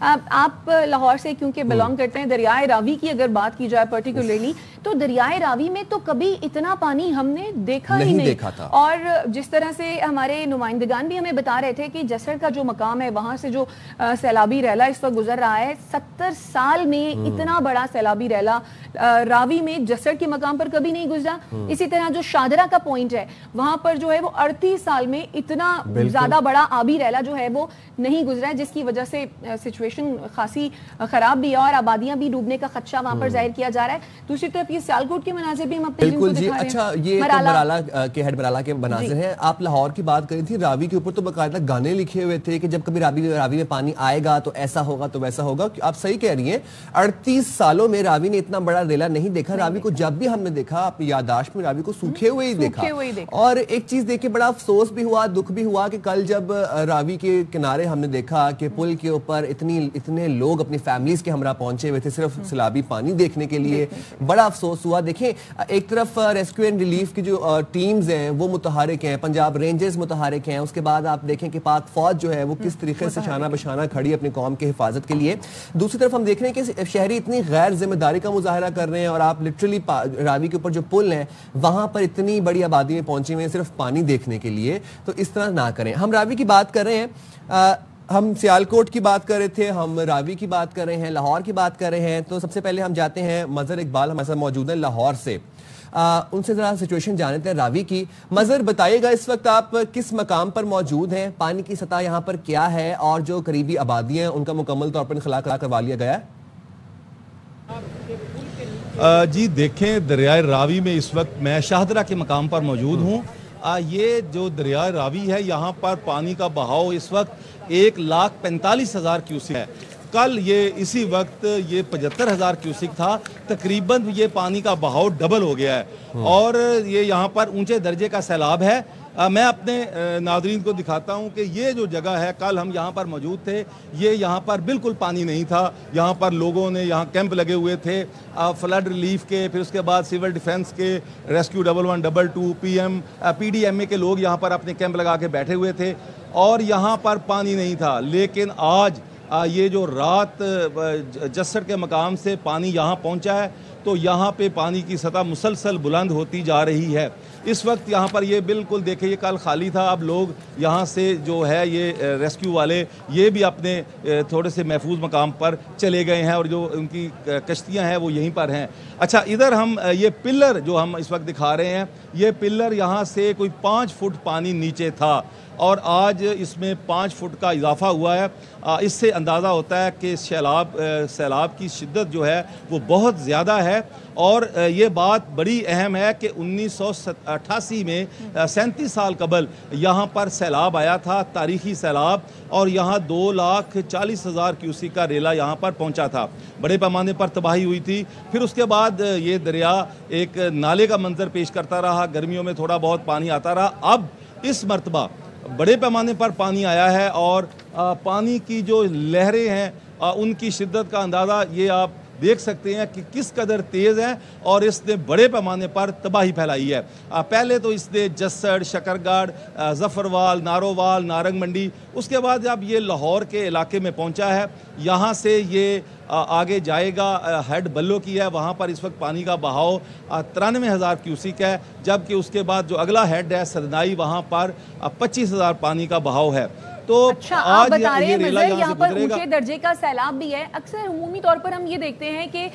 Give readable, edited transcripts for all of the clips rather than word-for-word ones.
آپ لاہور سے کیونکہ بلانگ کرتے ہیں, دریائے راوی کی اگر بات کی جائے پرٹیکولرلی, تو دریائے راوی میں تو کبھی اتنا پانی ہم نے دیکھا ہی نہیں. اور جس طرح سے ہمارے نمائندگان بھی ہمیں بتا رہے تھے کہ جسر کا جو مقام ہے وہاں سے جو سیلابی ریلا اس وقت گزر رہا ہے, 70 سال میں اتنا بڑا سیلابی ریلا راوی میں جسر کے مقام پر کبھی نہیں گزرا. اسی طرح جو شادرہ کا پوائنٹ ہے وہاں پر جو ہے وہ 38 سال میں اتنا زیادہ بڑا آبی ریلا جو ہے وہ نہیں گزرا ہے, جس کی وجہ سے سچویشن خاصی خراب بھی ہے اور آبادیاں بھی ڈوبنے کا خدشہ وہاں پر ظاہر کیا جا رہا ہے. دوسری طرف یہ سیالکوٹ کے مناظر بھی ہم اپنے بالکل جی. اچھا, یہ مرالہ کے ہیڈ مرالہ کے مناظر ہیں. آپ لاہور کی بات کری تھی, راوی کے اوپر تو باقاعدہ گانے لکھے ہوئے تھے کہ جب کبھی راوی میں پانی آئے گا تو ایسا ہوگا تو ویسا ہوگا. آپ صحیح کہہ رہی ہیں, 38 سالوں میں راوی نے اتنا بڑا ریلا نہیں دیکھا. راوی کو جب بھی ہم نے دیکھا اپنی یادداشت میں راوی کو سوکھے ہوئے ہی دیکھا. اور ایک چیز دیکھ کے بڑا افسوس بھی ہوا, دکھ بھی ہوا کہ کل جب راوی کے کنارے ہم نے دیکھا کہ پل کے اوپر اتنے لوگ اپنی فیملیز کے ہمراہ پہنچے ہوئے تھے صرف سیلابی پانی دیکھنے کے لیے. بڑا افسوس ہوا. دیکھیں, ایک طرف ریسکیو اینڈ ریلیف کی جو ٹیمز ہیں وہ متحرک ہیں, پنجاب رینجرز متحرک ہیں. اس کے بعد آپ دیکھیں کہ پاک فوج جو ہے وہ کس طریقے سے شانہ بشانہ کھڑی ہے اپنی قوم کی حفاظت کے لیے. دوسری طرف ہم دیکھ رہے ہیں کہ شہری اتنی غیر ذمہ داری کا مظاہرہ کر رہے ہیں اور آپ لٹرلی راوی کے اوپر جو پل ہیں وہاں پر اتنی بڑی آبادی میں پہنچے ہوئے ہیں صرف پانی دیکھنے کے لیے. تو اس طرح نہ کریں. ہم راوی کی بات کر رہے ہیں, ہم سیالکوٹ کی بات کر رہے تھے, ہم راوی کی بات کر رہے ہیں, لاہور کی بات کر رہے ہیں. تو سب سے پہلے ہم جاتے ہیں مظہر اقبال ہمارے ساتھ موجود ہیں لاہور سے, ان سے ذرا سچویشن جانتے ہیں راوی کی. مظہر, بتائیے گا اس وقت آپ کس مقام پر موجود ہیں, پانی کی سطح یہاں پر کیا ہے اور جو قریبی آبادی ہیں ان کا مکمل طور پر انخلا کروا لیا گیا ہے؟ جی دیکھیں, دریائے راوی میں اس وقت میں شاہدرہ کے مقام پر موجود ہوں. یہ جو دریائے راوی ہے یہاں پر پانی کا بہاؤ اس وقت 1,45,000 کیوسک ہے. کل یہ اسی وقت یہ 75,000 کیوسک تھا. تقریباً یہ پانی کا بہاؤ ڈبل ہو گیا ہے اور یہ یہاں پر اونچے درجے کا سیلاب ہے. میں اپنے ناظرین کو دکھاتا ہوں کہ یہ جو جگہ ہے, کل ہم یہاں پر موجود تھے, یہ یہاں پر بالکل پانی نہیں تھا. یہاں پر لوگوں نے یہاں کیمپ لگے ہوئے تھے فلڈ ریلیف کے, پھر اس کے بعد سول ڈیفنس کے, ریسکیو 1122, PDMA کے لوگ یہاں پر اپنے کیمپ لگا کے بیٹھے ہوئے تھے اور یہاں پر پانی نہیں تھا. لیکن آج یہ جو رات جسر کے مقام سے پانی یہاں پہنچا ہے تو یہاں پہ پانی کی سطح مسلسل بلند ہوتی جا رہی ہے. اس وقت یہاں پر یہ بالکل دیکھیں, یہ کل خالی تھا, اب لوگ یہاں سے جو ہے یہ ریسکیو والے یہ بھی اپنے تھوڑے سے محفوظ مقام پر چلے گئے ہیں اور جو ان کی کشتیاں ہیں وہ یہیں پر ہیں. اچھا, ادھر ہم یہ پلر جو ہم اس وقت دکھا رہے ہیں, یہ پلر یہاں سے کوئی 5 فٹ پانی نیچے تھا اور آج اس میں 5 فٹ کا اضافہ ہوا ہے. اس سے اندازہ ہوتا ہے کہ سیلاب کی شدت جو ہے وہ بہت زیادہ ہے. اور یہ بات بڑی اہم ہے کہ 1988 میں 37 سال قبل یہاں پر سیلاب آیا تھا, تاریخی سیلاب, اور یہاں 2,40,000 کیوسک کا ریلا یہاں پر پہنچا تھا. بڑے پیمانے پر تباہی ہوئی تھی. پھر اس کے بعد یہ دریا ایک نالے کا منظر پیش کرتا رہا, گرمیوں میں تھوڑا بہت پانی آتا رہا. اب اس مرتبہ بڑے پیمانے پر پانی آیا ہے اور پانی کی جو لہریں ہیں ان کی شدت کا اندازہ یہ آپ دیکھ سکتے ہیں کہ کس قدر تیز ہے اور اس نے بڑے پیمانے پر تباہی پھیلائی ہے. پہلے تو اس نے جسر, شکرگڑھ, ظفروال, نارووال, نارنگ منڈی, اس کے بعد جب یہ لاہور کے علاقے میں پہنچا ہے, یہاں سے یہ آگے جائے گا ہیڈ بلو کی ہے, وہاں پر اس وقت پانی کا بہاؤ 93,000 کیوسک ہے, جبکہ اس کے بعد جو اگلا ہیڈ ہے سدنائی, وہاں پر 25,000 پانی کا بہاؤ ہے. تو اچھا, آپ بتا رہے ہیں مظہر یہاں پر اونچے درجے کا سیلاب بھی ہے. اکثر عمومی طور پر ہم یہ دیکھتے ہیں کہ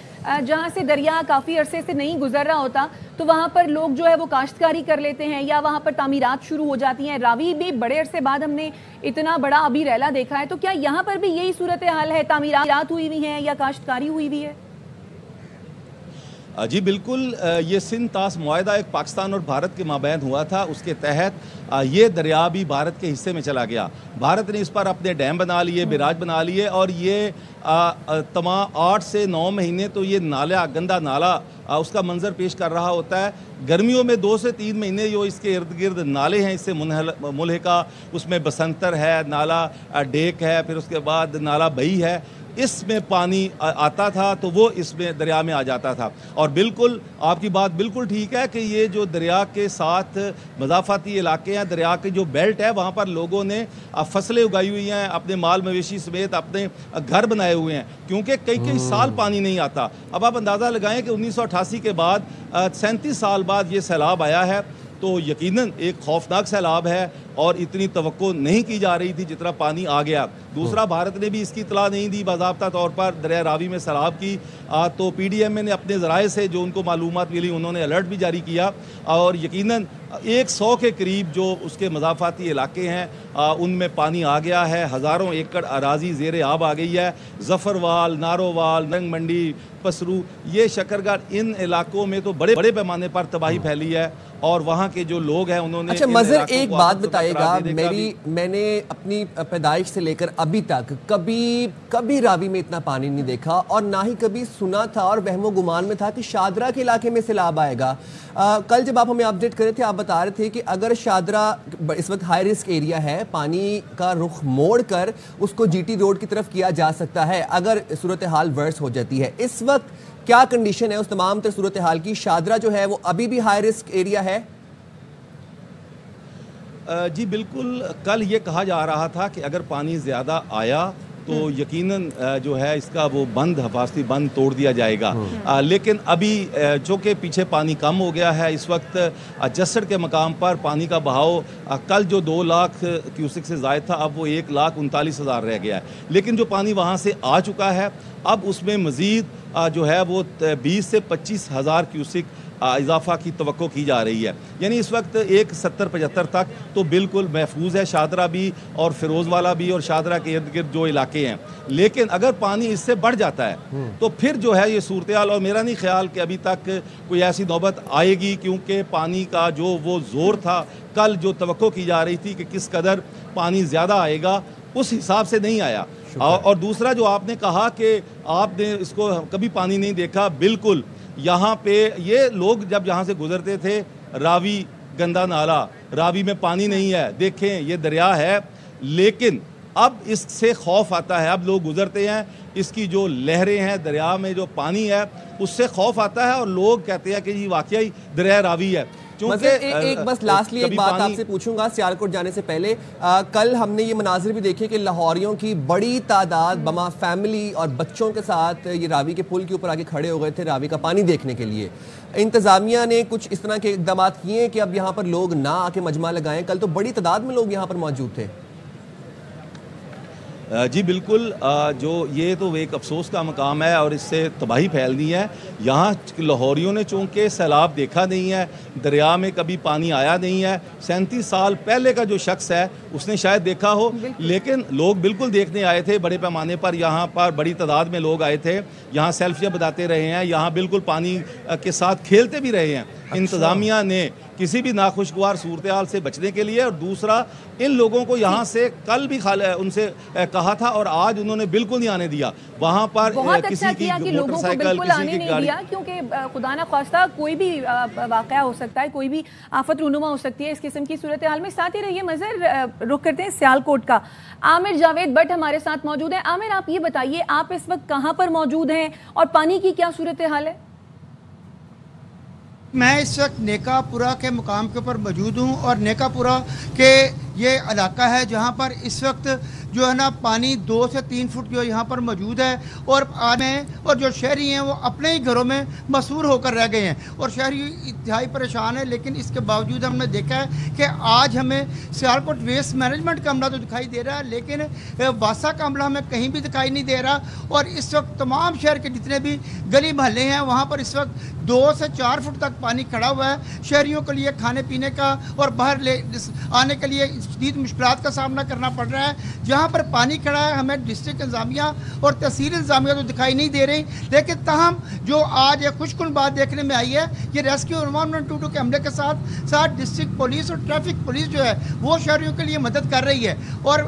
جہاں سے دریا کافی عرصے سے نہیں گزر رہا ہوتا تو وہاں پر لوگ جو ہے وہ کاشتکاری کر لیتے ہیں یا وہاں پر تعمیرات شروع ہو جاتی ہیں. راوی بھی بڑے عرصے بعد ہم نے اتنا بڑا ابھی ریلا دیکھا ہے, تو کیا یہاں پر بھی یہی صورتحال ہے, تعمیرات ہوئی ہوئی ہیں یا کاشتکاری ہوئی ہوئی ہے؟ جی بالکل, یہ سندھ طاس معاہدہ ایک پاکستان اور بھارت کے مابین ہوا تھا. اس کے تحت یہ دریا بھی بھارت کے حصے میں چلا گیا. بھارت نے اس پر اپنے ڈیم بنا لیے, بیراج بنا لیے, اور یہ تمام 8 سے 9 مہینے تو یہ نالا, گندا نالا اس کا منظر پیش کر رہا ہوتا ہے. گرمیوں میں 2 سے 3 مہینے جو اس کے ارد گرد نالے ہیں اس سے ملحقہ, اس میں بسنتر ہے, نالا ڈیک ہے, پھر اس کے بعد نالا بئی ہے. اس میں پانی آتا تھا تو وہ اس میں دریا میں آ جاتا تھا. اور بالکل آپ کی بات بالکل ٹھیک ہے کہ یہ جو دریا کے ساتھ مضافاتی علاقے ہیں, دریا کی جو بیلٹ ہے, وہاں پر لوگوں نے فصلیں اگائی ہوئی ہیں, اپنے مال مویشی سمیت اپنے گھر بنائے ہوئے ہیں, کیونکہ کئی سال پانی نہیں آتا. اب آپ اندازہ لگائیں کہ 1988 کے بعد 37 سال بعد یہ سیلاب آیا ہے, تو یقیناً ایک خوفناک سیلاب ہے اور اتنی توقع نہیں کی جا رہی تھی جتنا پانی آ گیا. دوسرا, بھارت نے بھی اس کی اطلاع نہیں دی باضابطہ طور پر دریائے راوی میں سیلاب کی, تو پی ڈی ایم اے نے اپنے ذرائع سے جو ان کو معلومات ملی انہوں نے الرٹ بھی جاری کیا, اور یقیناً 100 کے قریب جو اس کے مضافاتی علاقے ہیں ان میں پانی آ گیا ہے. ہزاروں ایکڑ اراضی زیر آب آ گئی ہے. ظفروال, نارووال, رنگ منڈی, پسرو, یہ شکرگڑھ, ان علاقوں میں تو بڑے بڑے پیمانے پر تباہی پھیلی ہے, اور وہاں کے جو لوگ ہیں انہوں نے. اچھا مظہر, ایک بات بتائے گا, میں نے اپنی پیدائش سے لے کر ابھی تک کبھی راوی میں اتنا پانی نہیں دیکھا, اور نہ ہی کبھی سنا تھا اور وہم و گمان میں تھا کہ شاہدرہ کے علاقے میں سیلاب آئے گا. کل جب آپ ہمیں اپڈیٹ کر رہے تھے, آپ بتا رہے تھے کہ اگر شاہدرہ اس وقت ہائی رسک ایریا ہے, پانی کا رخ موڑ کر اس کو جی ٹی روڈ کی طرف کیا جا سکتا ہے اگر صورتحال ورس ہو جاتی ہے. اس وقت کیا کنڈیشن ہے اس تمام تر صورتحال کی؟ شاہدرہ جو ہے وہ ابھی بھی ہائی رسک ایریا ہے؟ جی بالکل, کل یہ کہا جا رہا تھا کہ اگر پانی زیادہ آیا تو یقیناً جو ہے اس کا وہ بند, حفاظتی بند توڑ دیا جائے گا. لیکن ابھی چونکہ پیچھے پانی کم ہو گیا ہے, اس وقت جسڑ کے مقام پر پانی کا بہاؤ کل جو 2 لاکھ کیوسک سے زائد تھا, اب وہ 1,39,000 رہ گیا ہے. لیکن جو پانی وہاں سے آ چکا ہے, اب اس میں مزید جو ہے وہ 20 سے 25,000 کیوسک اضافہ کی توقع کی جا رہی ہے. یعنی اس وقت 1,70-75 تک تو بالکل محفوظ ہے شاہدرہ بھی اور فیروز والا بھی اور شاہدرہ کے ارد گرد جو علاقے ہیں. لیکن اگر پانی اس سے بڑھ جاتا ہے تو پھر جو ہے یہ صورتحال, اور میرا نہیں خیال کہ ابھی تک کوئی ایسی نوبت آئے گی, کیونکہ پانی کا جو وہ زور تھا, کل جو توقع کی جا رہی تھی کہ کس قدر پانی زیادہ آئے گا, اس حساب سے نہیں آیا. اور دوسرا جو آپ نے کہا کہ آپ نے اس کو کبھی پانی نہیں دیکھا, بالکل یہاں پہ یہ لوگ جب یہاں سے گزرتے تھے, راوی گندا نالا, راوی میں پانی نہیں ہے, دیکھیں یہ دریا ہے, لیکن اب اس سے خوف آتا ہے. اب لوگ گزرتے ہیں, اس کی جو لہریں ہیں, دریا میں جو پانی ہے اس سے خوف آتا ہے, اور لوگ کہتے ہیں کہ یہ واقعی دریا راوی ہے. ایک بس لاسٹلی ایک بات آپ سے پوچھوں گا سیالکوٹ جانے سے پہلے, کل ہم نے یہ مناظر بھی دیکھے کہ لاہوریوں کی بڑی تعداد بما فیملی اور بچوں کے ساتھ یہ راوی کے پل کے اوپر آگے کھڑے ہو گئے تھے راوی کا پانی دیکھنے کے لیے. انتظامیہ نے کچھ اس طرح کے اقدامات کیے ہیں کہ اب یہاں پر لوگ نہ آ کے مجمع لگائیں؟ کل تو بڑی تعداد میں لوگ یہاں پر موجود تھے. جی بالکل, جو یہ تو ایک افسوس کا مقام ہے اور اس سے تباہی پھیلنی ہے. یہاں لاہوریوں نے چونکہ سیلاب دیکھا نہیں ہے, دریا میں کبھی پانی آیا نہیں ہے. 37 سال پہلے کا جو شخص ہے اس نے شاید دیکھا ہو, لیکن لوگ بالکل دیکھنے آئے تھے بڑے پیمانے پر. یہاں پر بڑی تعداد میں لوگ آئے تھے, یہاں سیلفیاں بتاتے رہے ہیں, یہاں بالکل پانی کے ساتھ کھیلتے بھی رہے ہیں. انتظامیہ نے کسی بھی ناخوشگوار صورتحال سے بچنے کے لیے, اور دوسرا ان لوگوں کو یہاں سے کل بھی ان سے کہا تھا اور آج انہوں نے بالکل نہیں آنے دیا. وہاں پر کسی کی موٹر سائیکل, کسی کی گاڑی, کیونکہ خدا نہ خواستہ کوئی بھی واقعہ ہو سکتا ہے, کوئی بھی آفت رونما ہو سکتی ہے اس قسم کی صورتحال میں. ساتھ ہی رہیے مظہر, رخ کرتے ہیں سیالکوٹ کا. عامر جاوید بٹ ہمارے ساتھ موجود ہیں. عامر, آپ یہ بتائیے آپ اس وقت کہاں پر موجود ہیں اور پانی کی کیا صورتحال ہے؟ میں اس وقت نیکا پورا کے مقام کے اوپر موجود ہوں, اور نیکا پورا کے یہ علاقہ ہے جہاں پر اس وقت جو ہے نا پانی 2 سے 3 فٹ جو یہاں پر موجود ہے, اور جو شہری ہیں وہ اپنے ہی گھروں میں مسحور ہو کر رہ گئے ہیں, اور شہری انتہائی پریشان ہے. لیکن اس کے باوجود ہم نے دیکھا ہے کہ آج ہمیں سیالکوٹ ویسٹ مینجمنٹ کا عملہ تو دکھائی دے رہا ہے, لیکن واسا کا عملہ ہمیں کہیں بھی دکھائی نہیں دے رہا. اور اس وقت تمام شہر کے جتنے بھی گلی محلے ہیں وہاں پر اس وقت 2 سے 4 فٹ تک پانی کھڑا ہوا ہے. شہریوں کے لیے کھانے پینے کا اور باہر آنے کے لیے شدید مشکلات کا سامنا کرنا پڑ رہا ہے. جہاں پر پانی کھڑا ہے ہمیں ڈسٹرکٹ انتظامیہ اور تحصیل انتظامیہ تو دکھائی نہیں دے رہی, لیکن تاہم جو آج ایک خوش کن بات دیکھنے میں آئی ہے کہ ریسکیو 122 کے عملے کے ساتھ ڈسٹرکٹ پولیس اور ٹریفک پولیس جو ہے وہ شہریوں کے لیے مدد کر رہی ہے. اور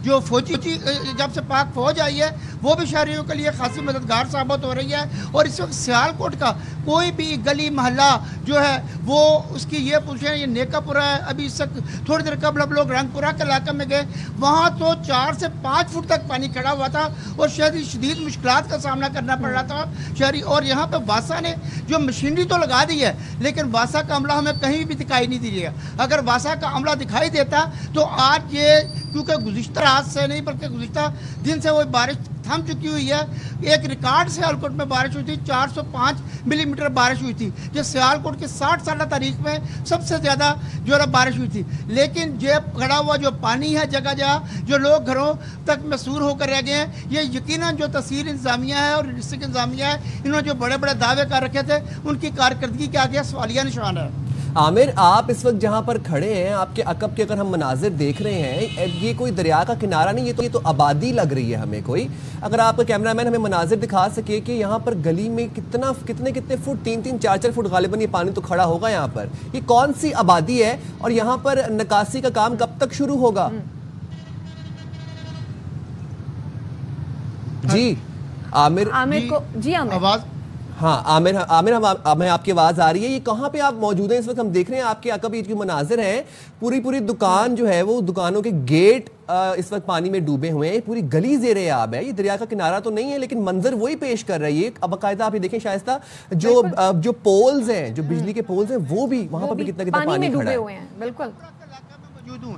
جو فوجی جب سے پاک فوج آئی ہے وہ بھی شہریوں کے لیے خاصی مددگار ثابت ہو رہی ہے. اور اس وقت سیالکوٹ کا کوئی بھی گلی محلہ جو ہے وہ اس کی یہ پوچھیں یہ نیکا پورا ہے. ابھی اس وقت تھوڑی دیر قبل ہم لوگ رنگ پورہ کے علاقے میں گئے, وہاں تو 4 سے 5 فٹ تک پانی کھڑا ہوا تھا اور شدید مشکلات کا سامنا کرنا پڑ رہا تھا شہری. اور یہاں پہ واسا نے جو مشینری تو لگا دی ہے لیکن واسا کا عملہ ہمیں کہیں بھی دکھائی نہیں دے رہا. اگر واسا کا عملہ دکھائی دیتا تو آج یہ کیونکہ گزشتہ رات سے نہیں بلکہ گزشتہ دن سے وہ بارش تھم چکی ہوئی ہے. ایک ریکارڈ سیالکوٹ میں بارش ہوئی تھی, 405 ملی میٹر بارش ہوئی تھی, جو سیالکوٹ کی 60 سالہ تاریخ میں سب سے زیادہ جو ہے بارش ہوئی تھی. لیکن یہ کھڑا ہوا جو پانی ہے جگہ جگہ جو لوگ گھروں تک محصور ہو کر رہ گئے ہیں, یہ یقیناً جو تحصیل انتظامیہ ہے اور ڈسٹرکٹ انتظامیہ ہے انہوں نے جو بڑے بڑے دعوے کر رکھے تھے ان کی کارکردگی کے آگے سوالیہ نشان ہے. عامر, آپ اس وقت جہاں پر کھڑے ہیں آپ کے عقب کے اگر ہم مناظر دیکھ رہے ہیں, یہ کوئی دریا کا کنارہ نہیں, یہ تو آبادی لگ رہی ہے ہمیں کوئی. اگر آپ کیمرہ مین ہمیں مناظر دکھا سکے کہ یہاں پر گلی میں کتنے فٹ 3-3 4-4 فٹ غالباً یہ پانی تو کھڑا ہوگا یہاں پر. یہ کون سی آبادی ہے اور یہاں پر نکاسی کا کام کب تک شروع ہوگا؟ جی عامر کو جی آواز ہاں عامر ہمیں آپ کی آواز آ رہی ہے. یہ کہاں پہ آپ موجود ہیں اس وقت؟ ہم دیکھ رہے ہیں آپ کے عقب یہ جو مناظر ہیں, پوری دکان جو ہے وہ دکانوں کے گیٹ اس وقت پانی میں ڈوبے ہوئے ہیں, پوری گلی زیر آب ہے. یہ دریا کا کنارہ تو نہیں ہے لیکن منظر وہی پیش کر رہی ہے. اب باقاعدہ آپ یہ دیکھیں شائستہ, جو پولز ہیں, جو بجلی کے پولز ہیں, وہ بھی وہاں پر بھی کتنا پانی کھڑا ہے. بالکل موجود ہوں.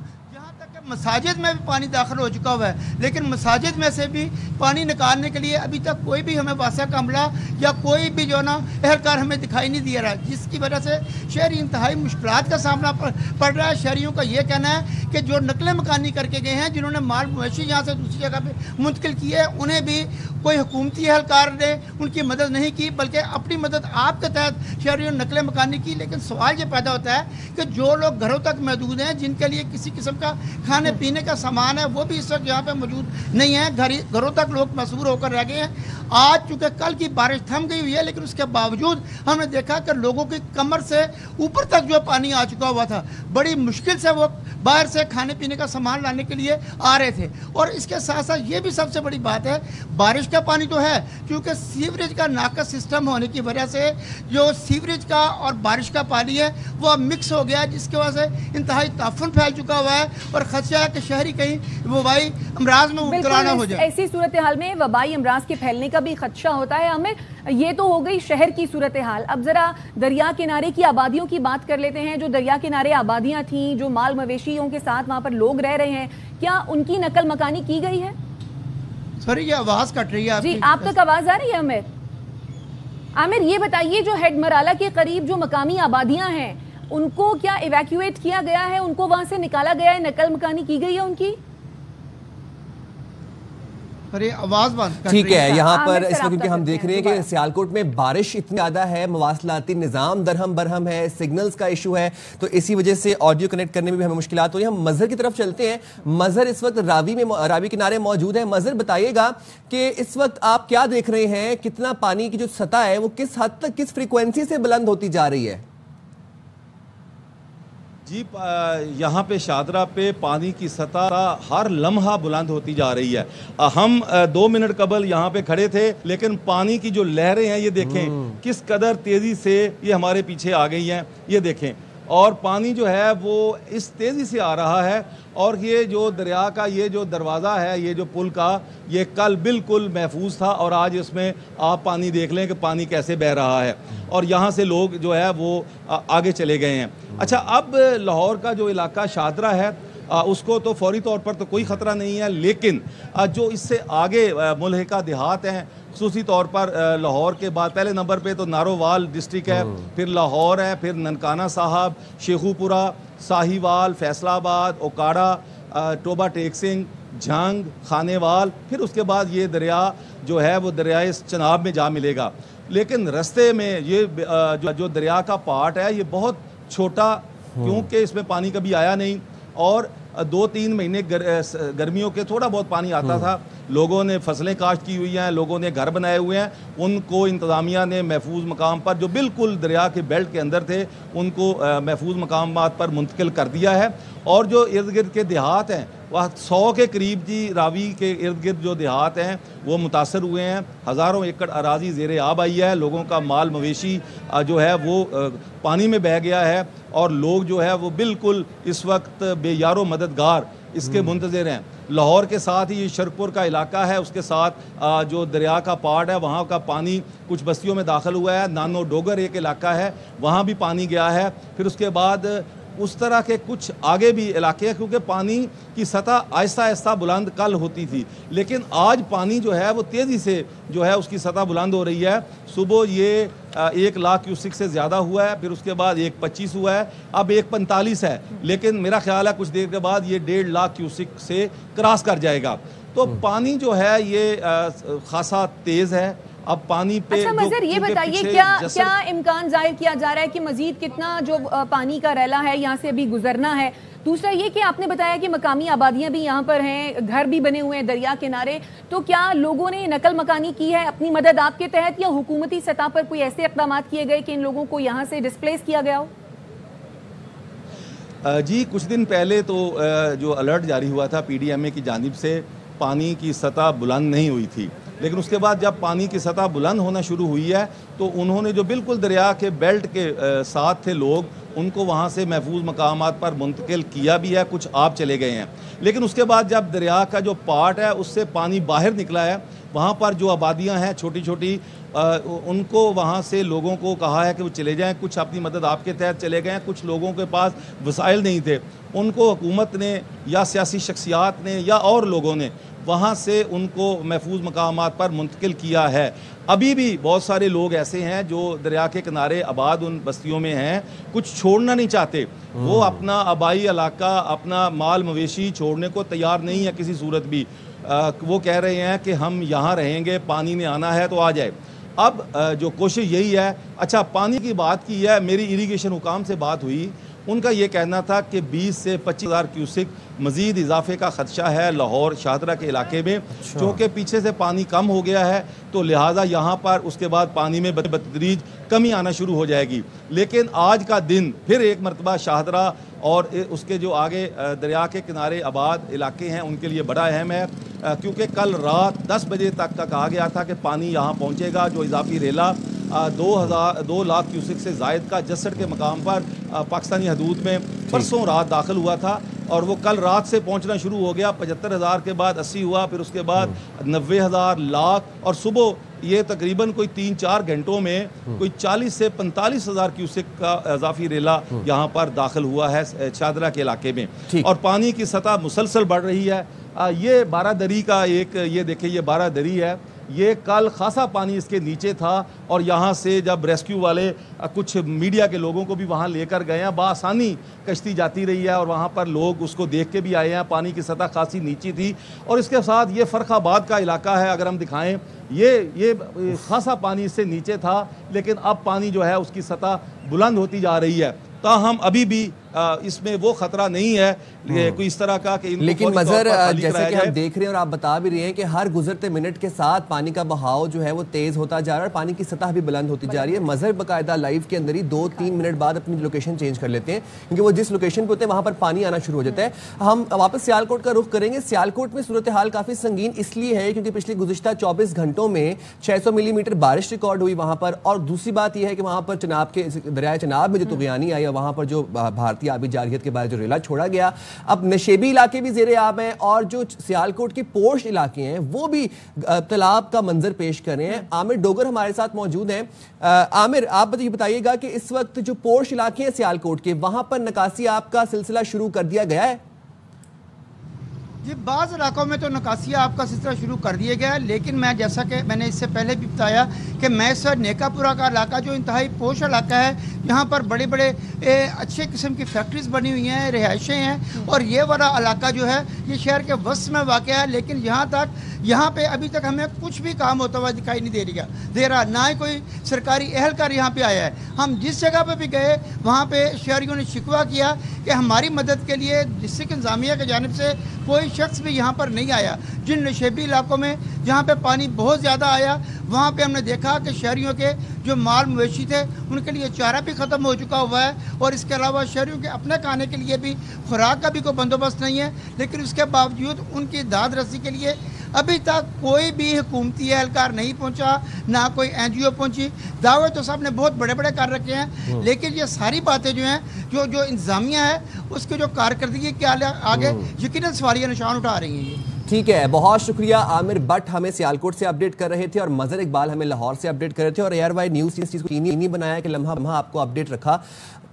مساجد میں بھی پانی داخل ہو چکا ہوا ہے لیکن مساجد میں سے بھی پانی نکالنے کے لیے ابھی تک کوئی بھی ہمیں واسع کا عملہ یا کوئی بھی جو نا اہلکار ہمیں دکھائی نہیں دے رہا, جس کی وجہ سے شہری انتہائی مشکلات کا سامنا پڑ رہا ہے. شہریوں کا یہ کہنا ہے کہ جو نقل مکانی کر کے گئے ہیں, جنہوں نے مال مویشی یہاں سے دوسری جگہ پہ منتقل کی ہے, انہیں بھی کوئی حکومتی اہلکار نے ان کی مدد نہیں کی بلکہ اپنی مدد آپ کے تحت شہریوں نے نقل مکانی کی. لیکن سوال یہ پیدا ہوتا ہے کہ جو لوگ گھروں تک محدود ہیں, جن کے لیے کسی قسم کا کھانے پینے کا سامان ہے, وہ بھی اس وقت یہاں پہ موجود نہیں ہے. گھروں تک لوگ محصور ہو کر رہ گئے ہیں. آج چونکہ کل کی بارش تھم گئی ہوئی ہے لیکن اس کے باوجود ہم نے دیکھا کہ لوگوں کی کمر سے اوپر تک جو پانی آ چکا ہوا تھا. بڑی مشکل سے وہ باہر سے کھانے پینے کا سامان لانے کے لیے آ رہے تھے. اور اس کے ساتھ ساتھ یہ بھی سب سے بڑی بات ہے, بارش کا پانی تو ہے کیونکہ سیوریج کا ناقص سسٹم ہونے کی وجہ سے جو سیوریج کا اور بارش کا پانی ہے وہ اب مکس ہو گیا, جس کی وجہ سے انتہائی تعفن پھیل چکا ہوا ہے اور خدشہ ہے کہ شہری کہیں وبائی امراض میں مبتلا نہ ہو جائے. ایسی صورتحال میں وبائی امراض کے پھیلنے کا بھی خدشہ ہوتا ہے. عامر, یہ تو ہو گئی شہر کی صورتحال. اب ذرا دریا کنارے کی آبادیوں کی بات کر لیتے ہیں. جو دریا کنارے آبادیاں تھیں, جو مال مویشیوں کے ساتھ وہاں پر لوگ رہ رہے ہیں, کیا ان کی نقل مکانی کی گئی ہے؟ سوری یہ آواز کٹ رہی ہے جی, آپ تک آواز آ رہی ہے؟ عامر یہ بتائیے جو ہیڈ مرالہ کے قریب جو مقامی آبادیاں ہیں ان کو کیا ایویکویٹ کیا گیا ہے, ان کو وہاں سے نکالا گیا ہے, نقل مکانی کی گئی ہے ان کی؟ آواز بند ٹھیک ہے. یہاں پر اس وقت کیونکہ ہم دیکھ رہے ہیں کہ سیالکوٹ میں بارش اتنی زیادہ ہے, مواصلاتی نظام درہم برہم ہے, سگنلز کا ایشو ہے, تو اسی وجہ سے آڈیو کنیکٹ کرنے میں بھی ہمیں مشکلات ہو رہی ہیں. ہم مظہر کی طرف چلتے ہیں. مظہر اس وقت راوی کنارے موجود ہیں. مظہر بتائیے گا کہ اس وقت آپ کیا دیکھ رہے ہیں, کتنا پانی کی جو سطح ہے وہ کس حد تک کس فریکوینسی سے بلند ہوتی جا رہی ہے؟ جی, یہاں پہ شادرہ پہ پانی کی سطح ہر لمحہ بلند ہوتی جا رہی ہے. ہم 2 منٹ قبل یہاں پہ کھڑے تھے لیکن پانی کی جو لہریں ہیں یہ دیکھیں کس قدر تیزی سے یہ ہمارے پیچھے آ گئی ہیں. یہ دیکھیں, اور پانی جو ہے وہ اس تیزی سے آ رہا ہے. اور یہ جو دریا کا یہ جو دروازہ ہے, یہ جو پل کا, یہ کل بالکل محفوظ تھا اور آج اس میں آپ پانی دیکھ لیں کہ پانی کیسے بہہ رہا ہے. اور یہاں سے لوگ جو ہے وہ آگے چلے گئے ہیں. اچھا, اب لاہور کا جو علاقہ شادرہ ہے اس کو تو فوری طور پر تو کوئی خطرہ نہیں ہے, لیکن جو اس سے آگے ملحقہ دیہات ہیں, خصوصی طور پر لاہور کے بعد پہلے نمبر پہ تو نارووال ڈسٹرکٹ ہے, پھر لاہور ہے, پھر ننکانہ صاحب, شیخو پورہ, ساہیوال, فیصل آباد, اوکاڑا, ٹوبہ ٹیک سنگھ, جھنگ, خانے وال, پھر اس کے بعد یہ دریا جو ہے وہ دریائے چناب میں جا ملے گا. لیکن رستے میں یہ جو دریا کا پارٹ ہے یہ بہت چھوٹا, کیونکہ اس میں پانی کبھی آیا نہیں اور 2-3 مہینے گرمیوں کے تھوڑا بہت پانی آتا تھا. لوگوں نے فصلیں کاشت کی ہوئی ہیں, لوگوں نے گھر بنائے ہوئے ہیں, ان کو انتظامیہ نے محفوظ مقام پر جو بالکل دریا کے بیلٹ کے اندر تھے ان کو محفوظ مقامات پر منتقل کر دیا ہے. اور جو ارد گرد کے دیہات ہیں وہ 100 کے قریب جی راوی کے ارد گرد جو دیہات ہیں وہ متاثر ہوئے ہیں. ہزاروں ایکڑ اراضی زیر آب آئی ہے, لوگوں کا مال مویشی جو ہے وہ پانی میں بہہ گیا ہے, اور لوگ جو ہے وہ بالکل اس وقت بے یار و مددگار اس کے منتظر ہیں. لاہور کے ساتھ ہی یہ شرک پور کا علاقہ ہے, اس کے ساتھ جو دریا کا پارٹ ہے وہاں کا پانی کچھ بستیوں میں داخل ہوا ہے. نانو ڈوگر ایک علاقہ ہے, وہاں بھی پانی گیا ہے. پھر اس کے بعد اس طرح کے کچھ آگے بھی علاقے ہیں, کیونکہ پانی کی سطح آہستہ آہستہ بلند کل ہوتی تھی, لیکن آج پانی جو ہے وہ تیزی سے جو ہے اس کی سطح بلند ہو رہی ہے. صبح یہ 1 لاکھ کیوسک سے زیادہ ہوا ہے, پھر اس کے بعد 1.25 ہوا ہے, اب 1.45 ہے, لیکن میرا خیال ہے کچھ دیر کے بعد یہ 1.5 لاکھ کیوسک سے کراس کر جائے گا. تو پانی جو ہے یہ خاصا تیز ہے. اب پانی پہ اچھا مظہر یہ بتائیے کیا امکان ظاہر کیا جا رہا ہے کہ مزید کتنا جو پانی کا ریلا ہے یہاں سے ابھی گزرنا ہے؟ دوسرا یہ کہ آپ نے بتایا کہ مقامی آبادیاں بھی یہاں پر ہیں, گھر بھی بنے ہوئے ہیں دریا کنارے, تو کیا لوگوں نے نقل مکانی کی ہے اپنی مدد آپ کے تحت, یا حکومتی سطح پر کوئی ایسے اقدامات کیے گئے کہ ان لوگوں کو یہاں سے ڈسپلیس کیا گیا ہو؟ جی کچھ دن پہلے تو جو الرٹ جاری ہوا تھا پی ڈی ایم اے کی جانب سے, پانی کی سطح بلند نہیں ہوئی تھی, لیکن اس کے بعد جب پانی کی سطح بلند ہونا شروع ہوئی ہے تو انہوں نے جو بالکل دریا کے بیلٹ کے ساتھ تھے لوگ, ان کو وہاں سے محفوظ مقامات پر منتقل کیا بھی ہے, کچھ آپ چلے گئے ہیں. لیکن اس کے بعد جب دریا کا جو پارٹ ہے اس سے پانی باہر نکلا ہے, وہاں پر جو آبادیاں ہیں چھوٹی چھوٹی, ان کو وہاں سے لوگوں کو کہا ہے کہ وہ چلے جائیں. کچھ اپنی مدد آپ کے تحت چلے گئے ہیں, کچھ لوگوں کے پاس وسائل نہیں تھے, ان کو حکومت نے یا سیاسی شخصیات نے یا اور لوگوں نے وہاں سے ان کو محفوظ مقامات پر منتقل کیا ہے. ابھی بھی بہت سارے لوگ ایسے ہیں جو دریا کے کنارے آباد ان بستیوں میں ہیں, کچھ چھوڑنا نہیں چاہتے, وہ اپنا آبائی علاقہ, اپنا مال مویشی چھوڑنے کو تیار نہیں ہے کسی صورت بھی. وہ کہہ رہے ہیں کہ ہم یہاں رہیں گے, پانی نے آنا ہے تو آ جائے. اب جو کوشش یہی ہے. اچھا پانی کی بات کی ہے, میری اریگیشن حکام سے بات ہوئی, ان کا یہ کہنا تھا کہ 20 سے 25 ہزار کیوسک مزید اضافے کا خدشہ ہے لاہور شاہدرہ کے علاقے میں, چونکہ پیچھے سے پانی کم ہو گیا ہے, تو لہٰذا یہاں پر اس کے بعد پانی میں بتدریج کمی آنا شروع ہو جائے گی. لیکن آج کا دن پھر ایک مرتبہ شاہدرہ اور اس کے جو آگے دریا کے کنارے آباد علاقے ہیں ان کے لیے بڑا اہم ہے, کیونکہ کل رات 10 بجے تک کا کہا گیا تھا کہ پانی یہاں پہنچے گا. جو اضافی ریلا 2 لاکھ کیوسک سے زائد کا جسٹ کے مقام پر پاکستانی حدود میں پرسوں رات داخل ہوا تھا, اور وہ کل رات سے پہنچنا شروع ہو گیا. 75,000 کے بعد 80 ہوا, پھر اس کے بعد 90,000, لاکھ, اور صبح یہ تقریباً کوئی 3-4 گھنٹوں میں کوئی 40 سے 45,000 کیوسک کا اضافی ریلا یہاں پر داخل ہوا ہے شاہدرہ کے علاقے میں, اور پانی کی سطح مسلسل بڑھ رہی ہے. یہ بارہ دری کا ایک, یہ دیکھیں یہ بارہ دری ہے, یہ کل خاصا پانی اس کے نیچے تھا, اور یہاں سے جب ریسکیو والے کچھ میڈیا کے لوگوں کو بھی وہاں لے کر گئے ہیں, بآسانی کشتی جاتی رہی ہے, اور وہاں پر لوگ اس کو دیکھ کے بھی آئے ہیں. پانی کی سطح خاصی نیچی تھی, اور اس کے ساتھ یہ فرخ آباد کا علاقہ ہے, اگر ہم دکھائیں یہ خاصا پانی اس سے نیچے تھا, لیکن اب پانی جو ہے اس کی سطح بلند ہوتی جا رہی ہے. تاہم ابھی بھی اس میں وہ خطرہ نہیں ہے کوئی اس طرح کا کہ لیکن مظہر جیسے کہ ہم دیکھ رہے ہیں اور آپ بتا بھی رہے ہیں کہ ہر گزرتے منٹ کے ساتھ پانی کا بہاؤ جو ہے وہ تیز ہوتا جا رہا ہے اور پانی کی سطح بھی بلند ہوتی جا رہی ہے. مظہر باقاعدہ لائیو کے اندر ہی 2-3 منٹ بعد اپنی لوکیشن چینج کر لیتے ہیں کیونکہ وہ جس لوکیشن پہ ہوتے ہیں وہاں پر پانی آنا شروع ہو جاتا ہے. ہم واپس سیالکوٹ کا رخ کریں گے. سیالکوٹ میں صورتحال کافی سنگین اس لیے ہے کیونکہ پچھلے گزشتہ 24 گھنٹوں میں 600 ملی میٹر بارش ریکارڈ ہوئی وہاں پر, اور دوسری بات یہ ہے کہ وہاں پر چناب کے دریائے چناب میں جو طغیانی آئی ہے وہاں پر جو بھارتی آبی جارحیت کے بعد جو ریلا چھوڑا گیا. اب نشیبی علاقے بھی زیر آب ہیں اور جو سیالکوٹ کے پوش علاقے ہیں وہ بھی تالاب کا منظر پیش کر رہے ہیں. عامر ڈوگر ہمارے ساتھ موجود ہیں. عامر آپ بتائیے گا کہ اس وقت جو پوش علاقے ہیں سیالکوٹ کے وہاں پر نکاسی آپ کا سلسلہ شروع کر دیا گیا ہے؟ جی بعض علاقوں میں تو نکاسی آپ کا سلسلہ شروع کر دیا گیا ہے, لیکن میں جیسا کہ میں نے اس سے پہلے بھی بتایا کہ میں سر نیکا پورہ کا علاقہ جو انتہائی پوش علاقہ ہے, یہاں پر بڑے بڑے اچھے قسم کی فیکٹریز بنی ہوئی ہیں, رہائشیں ہیں, اور یہ والا علاقہ جو ہے یہ شہر کے وسط میں واقع ہے. لیکن یہاں پہ ابھی تک ہمیں کچھ بھی کام ہوتا ہوا دکھائی نہیں دے رہا, نہ ہی کوئی سرکاری اہلکار یہاں پہ آیا ہے. ہم جس جگہ پہ بھی گئے وہاں پہ شہریوں نے شکوہ کیا کہ ہماری مدد کے لیے ڈسٹرکٹ انتظامیہ کی جانب سے کوئی شخص بھی یہاں پر نہیں آیا. جن نشیبی علاقوں میں جہاں پہ پانی بہت زیادہ آیا وہاں پہ ہم نے دیکھا کہ شہریوں کے جو مال مویشی تھے ان کے لیے چارہ بھی ختم ہو چکا ہوا ہے, اور اس کے علاوہ شہریوں کے اپنے کھانے کے لیے بھی خوراک کا بھی کوئی بندوبست نہیں ہے. لیکن اس کے باوجود ان کی داد رسی کے لیے ابھی تک کوئی بھی حکومتی اہلکار نہیں پہنچا, نہ کوئی NGO پہنچی. دعوے تو صاحب نے بہت بڑے بڑے کر رکھے ہیں, لیکن یہ ساری باتیں جو ہیں جو انتظامیہ ہے اس کے جو کارکردگی کے آگے یقیناً سوالیہ نشان اٹھا رہی ہیں. یہ ٹھیک ہے, بہت شکریہ. عامر بٹ ہمیں سیالکوٹ سے اپڈیٹ کر رہے تھے اور مظہر اقبال ہمیں لاہور سے اپڈیٹ کر رہے تھے, اور ایئر وائی نیوز اس چیز کو نہیں بنایا کہ لمحہ لمحہ آپ کو اپڈیٹ رکھا.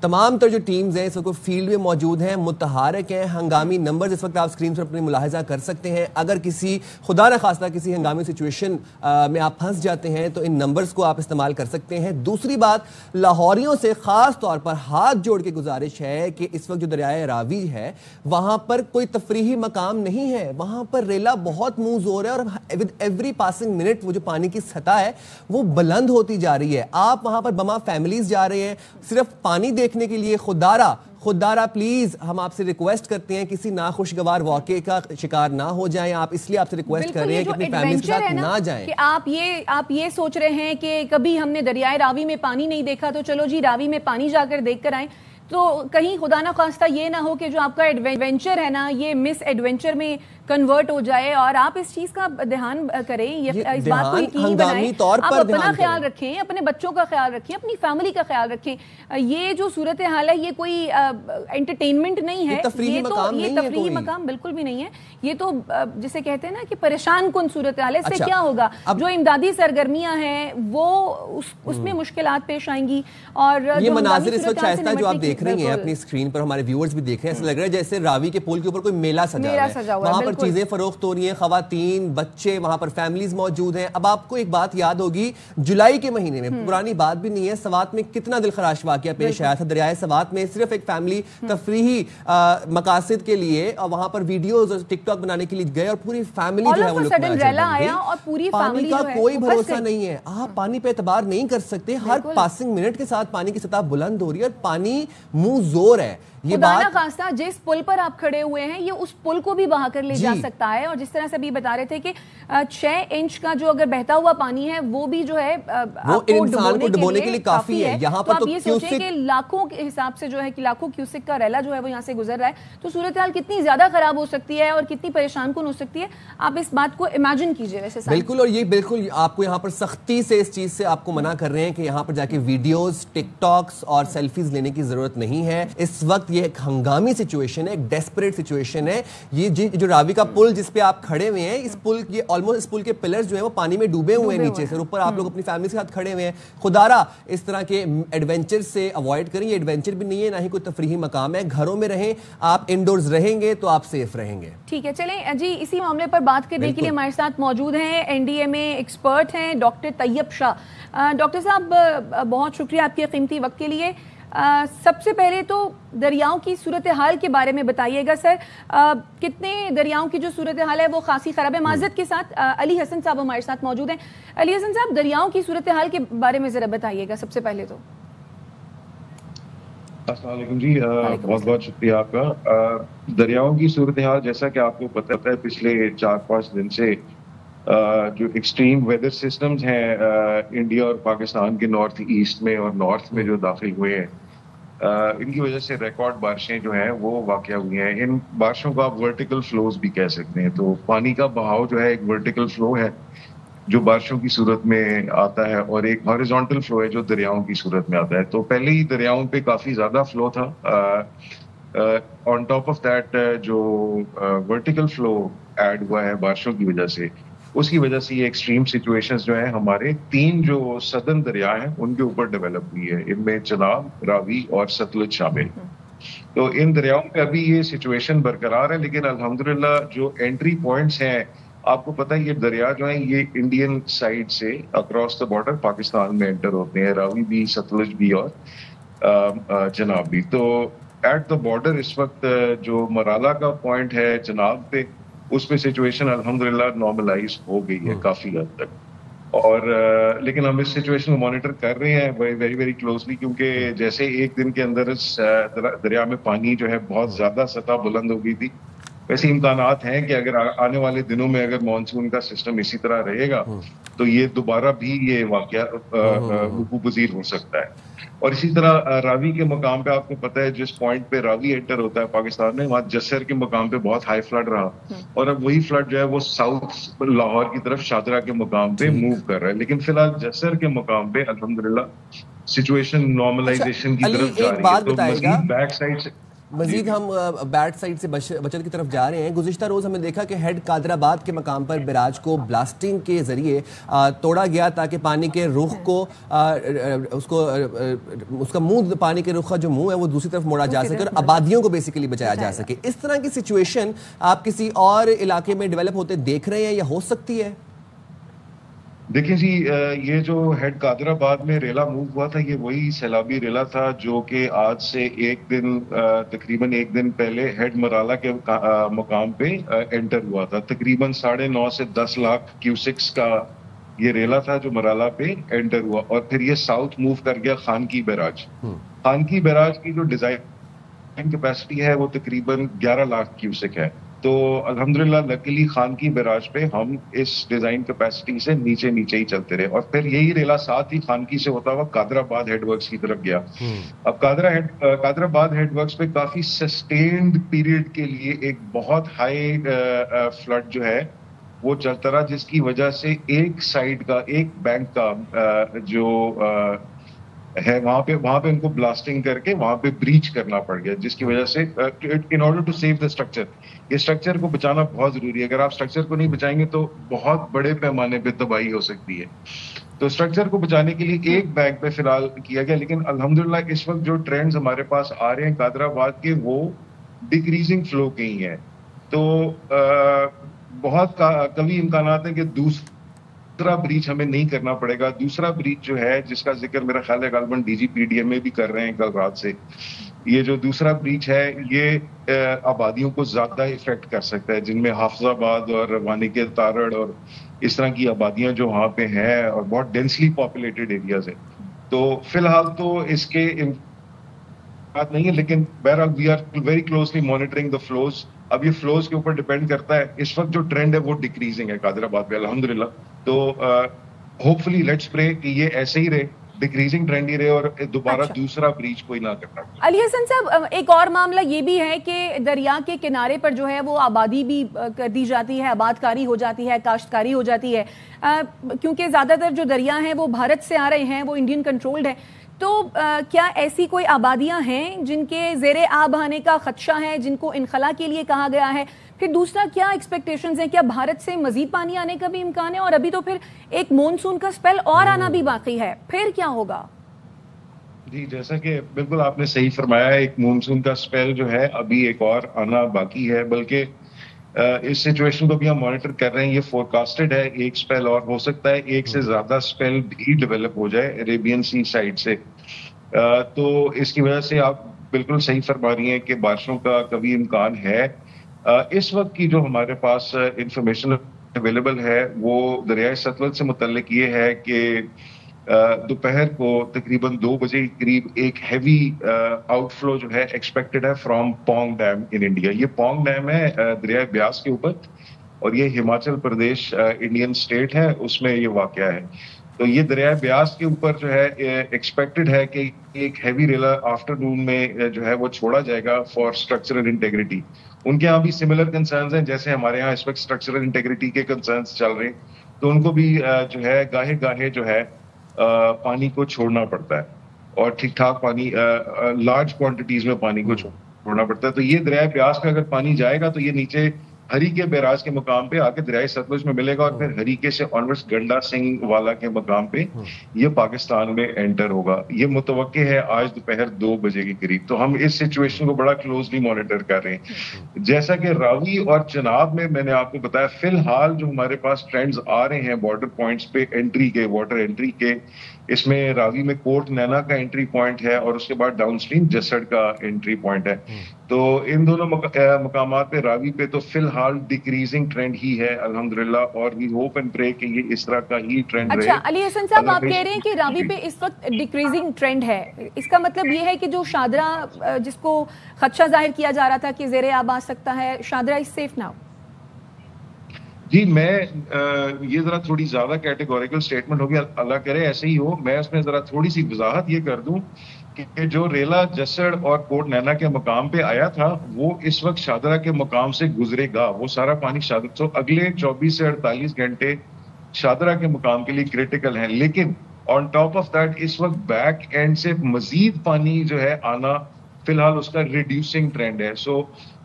تمام تر جو ٹیمز ہیں اس وقت فیلڈ میں موجود ہیں, متحرک ہیں. ہنگامی نمبرز اس وقت آپ اسکرین پر اپنی ملاحظہ کر سکتے ہیں. اگر کسی خدا نہ خواستہ کسی ہنگامی سچویشن میں آپ پھنس جاتے ہیں تو ان نمبرز کو آپ استعمال کر سکتے ہیں. دوسری بات, لاہوریوں سے خاص طور پر ہاتھ جوڑ کے گزارش ہے کہ اس وقت جو دریائے راوی ہے وہاں پر کوئی تفریحی مقام نہیں ہے, وہاں پر ریلا بہت منہ زور ہے, اور ود ایوری پاسنگ منٹ وہ جو پانی کی سطح ہے وہ بلند ہوتی جا رہی ہے. آپ وہاں پر بما فیملیز جا رہے ہیں صرف پانی دیکھنے کے لیے. خدارہ پلیز ہم آپ سے ریکویسٹ کرتے ہیں کسی ناخوشگوار واقعے کا شکار نہ ہو جائیں. آپ اس لیے آپ سے ریکویسٹ کر رہے ہیں کہ اپنی فیملیز کے ساتھ نہ جائیں. کہ آپ یہ سوچ رہے ہیں کہ کبھی ہم نے دریائے راوی میں پانی نہیں دیکھا تو چلو جی راوی میں پانی جا کر دیکھ کر آئیں, تو کہیں خدا نہ خواستہ یہ نہ ہو کہ جو آپ کا ایڈونچر ہے نا یہ مس ایڈونچر میں کنورٹ ہو جائے. اور آپ اس چیز کا دھیان کریں, اس بات کو یقینی بنائیں, آپ اپنا خیال رکھیں, اپنے بچوں کا خیال رکھیں, اپنی فیملی کا خیال رکھیں. یہ جو صورتحال ہے یہ کوئی انٹرٹینمنٹ نہیں ہے, یہ تفریحی مقام بالکل بھی نہیں ہے. یہ تو جسے کہتے ہیں نا کہ پریشان کن صورتحال ہے. اس سے کیا ہوگا, جو امدادی سرگرمیاں ہیں وہ اس میں مشکلات پیش آئیں گی. اور یہ مناظر اس وقت شائستہ جو آپ دیکھ رہی ہیں اپنی اسکرین پر, ہمارے ویورز بھی دیکھ رہے ہیں, ایسا لگ رہا ہے جیسے راوی کے پول کے اوپر کوئی میلہ سجا ہوا ہے. وہاں پر چیزیں فروخت ہو رہی ہیں, خواتین, بچے, وہاں پر فیملیز موجود ہیں. اب آپ کو ایک بات یاد ہوگی, جولائی کے مہینے میں, پرانی بات بھی نہیں ہے, سوات میں کتنا دل خراش واقعہ پیش آیا تھا. دریائے سوات میں صرف ایک فیملی تفریحی مقاصد کے لیے اور وہاں پر ویڈیوز اور ٹک ٹاک بنانے کے لیے گئے, اور پوری فیملی جو ہے وہ لوگ, پانی کا کوئی بھروسہ نہیں ہے. آپ پانی پہ اعتبار نہیں کر سکتے. ہر پاسنگ منٹ کے ساتھ پانی کی سطح بلند ہو رہی ہے اور پانی منہ زور ہے. یہ خدا نہ خواستہ جس پل پر آپ کھڑے ہوئے ہیں یہ اس پل کو بھی بہا کر لے جا سکتا ہے. اور جس طرح سے بھی بتا رہے تھے کہ 6 انچ کا جو اگر بہتا ہوا پانی ہے وہ بھی جو ہے وہ انسان کو ڈبونے کے لیے کافی ہے. یہاں پر تو آپ یہ سوچیں کہ لاکھوں کے حساب سے جو ہے کہ لاکھوں کیوسک کا ریلا جو ہے وہ یہاں سے گزر رہا ہے, تو صورتحال کتنی زیادہ خراب ہو سکتی ہے اور کتنی پریشان کن ہو سکتی ہے, آپ اس بات کو امیجن کیجئے. ویسے بالکل, اور یہ بالکل آپ کو یہاں پر سختی سے اس چیز سے آپ کو منع کر رہے ہیں کہ یہاں پر جا کے ویڈیوز, ٹک ٹاکس اور سیلفیز لینے کی ضرورت نہیں ہے. اس وقت یہ ایک ہنگامی سچویشن ہے, ایک ڈیسپریٹ سچویشن ہے. یہ جو راوی کا پل جس پہ آپ کھڑے ہوئے ہیں, اس پل یہ آلموسٹ اس پل کے پلرز جو ہیں وہ پانی میں ڈوبے ہوئے ہیں نیچے سے, اور اوپر آپ لوگ اپنی فیملی کے ساتھ کھڑے ہوئے ہیں. خدارہ اس طرح کے ایڈونچر سے اوائڈ کریں. یہ ایڈونچر بھی نہیں ہے, نہ ہی کوئی تفریحی مقام ہے. گھروں میں رہیں, آپ انڈورز رہیں گے تو آپ سیف رہیں گے. ٹھیک ہے, چلیں جی اسی معاملے پر بات کرنے کے لیے ہمارے ساتھ موجود ہیں NDMA ایکسپرٹ ہیں ڈاکٹر طیب شاہ. ڈاکٹر صاحب بہت شکریہ آپ کے قیمتی وقت کے لیے. سب سے پہلے تو دریاؤں کی صورتحال کے بارے میں بتائیے گا سر, کتنے دریاؤں کی جو صورتحال ہے وہ خاصی خراب ہے. معذرت کے ساتھ علی حسن صاحب ہمارے ساتھ موجود ہیں. علی حسن صاحب دریاؤں کی صورتحال کے بارے میں ذرا بتائیے گا سب سے پہلے تو. السلام علیکم جی, بہت بہت شکریہ آپ کا. دریاؤں کی صورتحال جیسا کہ آپ کو پتہ ہے پچھلے 4-5 دن سے جو ایکسٹریم ویدر سسٹمز ہیں انڈیا اور پاکستان کے نارتھ ایسٹ میں اور نارتھ میں جو داخل ہوئے ہیں, ان کی وجہ سے ریکارڈ بارشیں جو ہیں وہ واقع ہوئی ہیں. ان بارشوں کو آپ ورٹیکل فلوز بھی کہہ سکتے ہیں. تو پانی کا بہاؤ جو ہے ایک ورٹیکل فلو ہے جو بارشوں کی صورت میں آتا ہے, اور ایک ہاریزونٹل فلو ہے جو دریاؤں کی صورت میں آتا ہے. تو پہلے ہی دریاؤں پہ کافی زیادہ فلو تھا. آن ٹاپ آف دیٹ جو ورٹیکل فلو ایڈ ہوا ہے بارشوں کی وجہ سے, اس کی وجہ سے یہ ایکسٹریم سچویشنز جو ہیں ہمارے 3 جو سدرن دریا ہیں ان کے اوپر ڈیولپ ہوئی ہے. ان میں چناب, راوی اور ستلج شامل. تو ان دریاؤں پہ ابھی یہ سچویشن برقرار ہے, لیکن الحمدللہ جو انٹری پوائنٹس ہیں, آپ کو پتہ ہے یہ دریا جو ہیں یہ انڈین سائڈ سے اکراس دا بارڈر پاکستان میں انٹر ہوتے ہیں, راوی بھی, ستلج بھی اور چناب بھی. تو ایٹ دا بارڈر اس وقت جو مرالا کا پوائنٹ ہے چناب پہ, اس پہ سچویشن الحمدللہ نارملائز ہو گئی ہے کافی حد تک. اور لیکن ہم اس سچویشن کو مانیٹر کر رہے ہیں ویری ویری کلوزلی, کیونکہ جیسے ایک دن کے اندر دریا میں پانی جو ہے بہت زیادہ سطح بلند ہو گئی تھی, ویسے امکانات ہیں کہ اگر آنے والے دنوں میں اگر مانسون کا سسٹم اسی طرح رہے گا تو یہ دوبارہ بھی یہ واقعہ وقوع پذیر ہو سکتا ہے. اور اسی طرح راوی کے مقام پہ آپ کو پتہ ہے جس پوائنٹ پہ راوی انٹر ہوتا ہے پاکستان میں وہاں جسر کے مقام پہ بہت ہائی فلڈ رہا اور اب وہی فلڈ جو ہے وہ ساؤتھ لاہور کی طرف شاہدرہ کے مقام پہ موو کر رہا ہے. لیکن فی الحال جسر کے مقام پہ الحمدللہ سچویشن نارملائزیشن کی طرف جا رہی ہے. تو مزید بیک سائڈ سے مزید ہم بیٹ سائڈ سے بچت کی طرف جا رہے ہیں. گزشتہ روز ہم نے دیکھا کہ ہیڈ قادر آباد کے مقام پر بیراج کو بلاسٹنگ کے ذریعے توڑا گیا تاکہ پانی کے رخ کو اس کا منہ پانی کے رخ کا جو منہ ہے وہ دوسری طرف موڑا جا سکے اور آبادیوں کو بیسیکلی بچایا جا سکے. اس طرح کی سچویشن آپ کسی اور علاقے میں ڈیولپ ہوتے دیکھ رہے ہیں یا ہو سکتی ہے؟ دیکھیں جی یہ جو ہیڈ قادر آباد میں ریلا موو ہوا تھا یہ وہی سیلابی ریلا تھا جو کہ آج سے تقریباً ایک دن پہلے ہیڈ مرالہ کے مقام پہ انٹر ہوا تھا. تقریباً 9.5 سے 10 لاکھ کیوسکس کا یہ ریلا تھا جو مرالہ پہ انٹر ہوا اور پھر یہ ساؤتھ موو کر گیا خانکی بیراج. خانکی بیراج کی جو ڈیزائن کیپیسٹی ہے وہ تقریباً 11 لاکھ کیوسک ہے. تو الحمدللہ لکیلی خانکی بیراج پہ ہم اس ڈیزائن کیپیسٹی سے نیچے ہی چلتے رہے اور پھر یہی ریلا ساتھ ہی خانکی سے ہوتا ہوا قادر آباد ہیڈ ورکس کی طرف گیا. اب قادر آباد ہیڈ ورکس پہ کافی سسٹینڈ پیریڈ کے لیے ایک بہت ہائی فلڈ جو ہے وہ چلتا رہا جس کی وجہ سے ایک سائڈ کا ایک بینک کا جو ہے وہاں پہ ان کو بلاسٹنگ کر کے وہاں پہ بریچ کرنا پڑ گیا جس کی وجہ سے in order to save the structure یہ اسٹرکچر کو بچانا بہت ضروری ہے. اگر آپ اسٹرکچر کو نہیں بچائیں گے تو بہت بڑے پیمانے پہ تباہی ہو سکتی ہے. تو اسٹرکچر کو بچانے کے لیے ایک بینک پہ فی الحال کیا گیا لیکن الحمدللہ اس وقت جو ٹرینڈز ہمارے پاس آ رہے ہیں قادر آباد کے وہ ڈیکریزنگ فلو کے ہی ہیں. تو بہت قوی امکانات ہیں کہ دوسرا بریچ ہمیں نہیں کرنا پڑے گا. دوسرا بریچ جو ہے جس کا ذکر میرا خیال ہے غالباً D G P D M میں بھی کر رہے ہیں کل رات سے, یہ جو دوسرا بریچ ہے یہ آبادیوں کو زیادہ افیکٹ کر سکتا ہے جن میں حافظ آباد اور وانی کے تارڑ اور اس طرح کی آبادیاں جو وہاں پہ ہیں اور بہت ڈینسلی پاپولیٹڈ ایریاز ہیں. تو فی الحال تو اس کے بات نہیں ہے لیکن بہرحال we are very closely monitoring the flows. اب یہ فلوز کے اوپر ڈیپینڈ کرتا ہے. اس وقت جو ٹرینڈ ہے وہ ڈیکریزنگ ہے قادر آباد پہ الحمدللہ. تو ہوپ فلی لیٹس پرے کہ یہ ایسے ہی رہے, ڈیکریزنگ ٹرینڈ ہی رہے اور دوبارہ دوسرا بریچ کوئی نہ کرنا. علی حسن صاحب ایک اور معاملہ یہ بھی ہے کہ دریا کے کنارے پر جو ہے وہ آبادی بھی کر دی جاتی ہے, آباد کاری ہو جاتی ہے, کاشتکاری ہو جاتی ہے کیونکہ زیادہ تر جو دریا ہیں وہ بھارت سے آ رہے ہیں, وہ انڈین کنٹرولڈ ہے. تو کیا ایسی کوئی آبادیاں ہیں جن کے زیر آب آنے کا خدشہ ہے, جن کو انخلا کے لیے کہا گیا ہے؟ پھر دوسرا کیا ایکسپیکٹیشنز ہیں, کیا بھارت سے مزید پانی آنے کا بھی امکان ہے؟ اور ابھی تو پھر ایک مونسون کا سپیل اور آنا بھی باقی ہے, پھر کیا ہوگا؟ جی جیسا کہ بالکل آپ نے صحیح فرمایا ہے, ایک مونسون کا سپیل جو ہے ابھی ایک اور آنا باقی ہے. بلکہ اس سچویشن کو بھی ہم مانیٹر کر رہے ہیں. یہ فورکاسٹڈ ہے ایک سپیل اور ہو سکتا ہے ایک سے زیادہ سپیل بھی ڈیولپ ہو جائے عریبین سی سائڈ سے. تو اس کی وجہ سے آپ بالکل صحیح فرما رہی ہیں کہ بارشوں کا کبھی امکان ہے. اس وقت کی جو ہمارے پاس انفارمیشن اویلیبل ہے وہ دریائے ستلج سے متعلق یہ ہے کہ دوپہر کو تقریباً 2 بجے قریب ایک ہیوی آؤٹ فلو جو ہے ایکسپیکٹڈ ہے from Pong dam in India. یہ پونگ ڈیم ہے دریائے بیاس کے اوپر اور یہ ہماچل پردیش انڈین اسٹیٹ ہے, اس میں یہ واقع ہے. تو یہ دریائے بیاس کے اوپر جو ہے ایکسپیکٹڈ ہے کہ ایک ہیوی ریلا آفٹر نون میں جو ہے وہ چھوڑا جائے گا فار اسٹرکچرل انٹیگریٹی. ان کے یہاں بھی سملر کنسرنز ہیں جیسے ہمارے یہاں اس وقت اسٹرکچرل انٹیگریٹی کے کنسرنز چل رہے ہیں. تو ان کو بھی جو ہے گاہے جو ہے پانی کو چھوڑنا پڑتا ہے اور ٹھیک ٹھاک پانی لارج کوانٹیٹیز میں پانی کو چھوڑنا پڑتا ہے. تو یہ دریائے بیاس کا اگر پانی جائے گا تو یہ نیچے ہریکے بیراج کے مقام پہ آ کے دریائے ستلج میں ملے گا اور پھر ہریکے سے آنورڈز گنڈا سنگھ والا کے مقام پہ یہ پاکستان میں انٹر ہوگا. یہ متوقع ہے آج دوپہر 2 بجے کے قریب. تو ہم اس سچویشن کو بڑا کلوزلی مانیٹر کر رہے ہیں. جیسا کہ راوی اور چناب میں نے آپ کو بتایا فی الحال جو ہمارے پاس ٹرینڈز آ رہے ہیں بارڈر پوائنٹس پہ انٹری کے, واٹر انٹری کے, اس میں راوی میں کوٹ نینا کا انٹری پوائنٹ ہے اور اس کے بعد ڈاؤن اسٹریم جسڑ کا انٹری پوائنٹ ہے. تو ان دونوں مقامات پہ راوی پہ تو فی الحال صورتحال ڈیکریزنگ ٹرینڈ ہی ہے الحمدللہ, اور وی ہوپ اینڈ پرے کہ یہ اس طرح کا ہی ٹرینڈ رہے. اچھا علی حسن صاحب, آپ کہہ رہے ہیں کہ راوی پہ اس وقت ڈیکریزنگ ٹرینڈ ہے, اس کا مطلب یہ ہے کہ جو شاہدرہ جس کو خدشہ ظاہر کیا جا رہا تھا کہ زیر آب آ سکتا ہے, شاہدرہ از سیف ناؤ؟ جی میں یہ ذرا تھوڑی زیادہ کیٹیگوریکل سٹیٹمنٹ ہوگی, اللہ کرے ایسے ہی ہو. میں اس میں ذرا تھوڑی سی وضاحت یہ کر دوں کہ جو ریلا جسڑ اور کوٹ نینا کے مقام پہ آیا تھا وہ اس وقت شاہدرہ کے مقام سے گزرے گا. وہ سارا پانی شاہدرہ, تو اگلے 24 سے 48 گھنٹے شاہدرہ کے مقام کے لیے کریٹیکل ہیں. لیکن آن ٹاپ آف دیٹ اس وقت بیک اینڈ سے مزید پانی جو ہے آنا فی الحال اس کا ریڈیوسنگ ٹرینڈ ہے. سو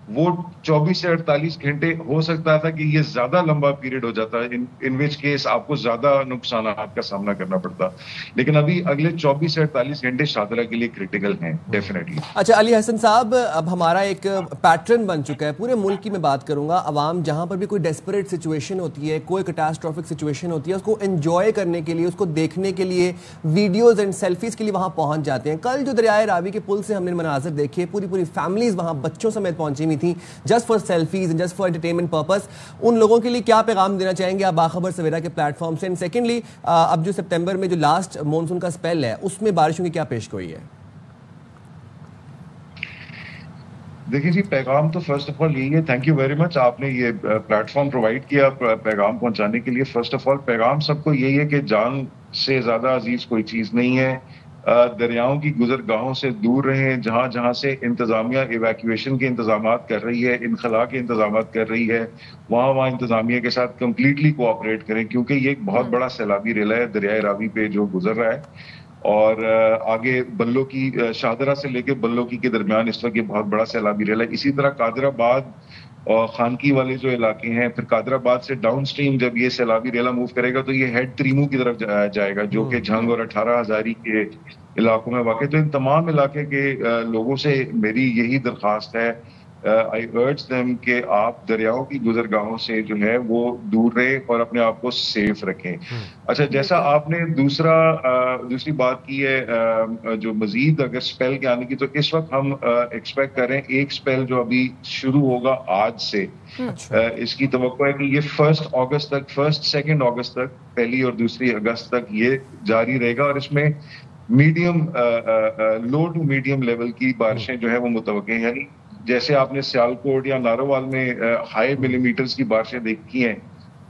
وہ 24 سے 48 گھنٹے ہو سکتا تھا کہ یہ زیادہ لمبا پیریڈ ہو جاتا ہے, ان وچ کیس آپ کو زیادہ نقصانات کا سامنا کرنا پڑتا. لیکن ابھی اگلے 24 سے 48 گھنٹے شاہدرہ کے لیے کریٹیکل ہیں ڈیفینیٹلی. اچھا علی حسن صاحب, اب ہمارا ایک پیٹرن بن چکا ہے پورے ملک کی, میں بات کروں گا, عوام جہاں پر بھی کوئی ڈیسپریٹ سچویشن ہوتی ہے, کوئی کیٹاسٹروفک سچویشن ہوتی ہے, اس کو انجوائے کرنے کے لیے, اس کو دیکھنے کے لیے, ویڈیوز اینڈ سیلفیز کے لیے وہاں پہنچ جاتے ہیں. کل جو دریائے راوی کے پل سے ہم نے مناظر دیکھے, پوری فیملیز وہاں بچوں سمیت پہنچی ہوئی تھیں just for selfies and just for entertainment purpose. ان لوگوں کے لیے کیا پیغام دینا چاہیں گے آپ باخبر سویرا کے پلیٹ فارم سے؟ اینڈ سیکنڈلی, اب جو سپتمبر میں جو لاسٹ مونسون کا اسپیل ہے اس میں بارشوں کی کیا پیش گوئی ہے؟ دیکھیں جی, پیغام تو فرسٹ آف آل یہی ہے, تھینک یو ویری مچ, آپ نے یہ پلیٹ فارم پرووائڈ کیا پیغام پہنچانے کے لیے. فرسٹ آف آل پیغام سب کو یہی ہے کہ جان سے زیادہ عزیز کوئی چیز نہیں ہے. دریاؤں کی گزرگاہوں سے دور رہیں. جہاں جہاں سے انتظامیہ ایویکویشن کے انتظامات کر رہی ہے, انخلاء کے انتظامات کر رہی ہے, وہاں انتظامیہ کے ساتھ کمپلیٹلی کوآپریٹ کریں, کیونکہ یہ ایک بہت بڑا سیلابی ریلا ہے دریائے راوی پہ جو گزر رہا ہے. اور آگے بلو کی, شاہدرہ سے لے کے بلو کی کے درمیان اس وقت یہ بہت بڑا سیلابی ریلا ہے. اسی طرح قادر آباد اور خانکی والے جو علاقے ہیں, پھر قادر آباد سے ڈاؤن سٹریم جب یہ سیلابی ریلا موو کرے گا تو یہ ہیڈ تریمو کی طرف جائے گا, جو کہ جھنگ اور 18 ہزاری کے علاقوں میں واقع. تو ان تمام علاقے کے لوگوں سے میری یہی درخواست ہے, I urge them کہ آپ دریاؤں کی گزرگاہوں سے جو ہے وہ دور رہیں اور اپنے آپ کو سیف رکھیں. اچھا, جیسا آپ نے دوسری بات کی ہے جو مزید اگر سپیل کے آنے کی, تو اس وقت ہم ایکسپیکٹ کر رہے ہیں ایک سپیل جو ابھی شروع ہوگا آج سے. اس کی توقع ہے کہ یہ 1 اگست تک, 2 اگست تک, 1 اور 2 اگست تک یہ جاری رہے گا. اور اس میں medium low to medium level کی بارشیں جو ہے وہ متوقع ہیں. یعنی جیسے آپ نے سیالکوٹ یا ناروال میں ہائی ملی میٹرز کی بارشیں دیکھی ہیں,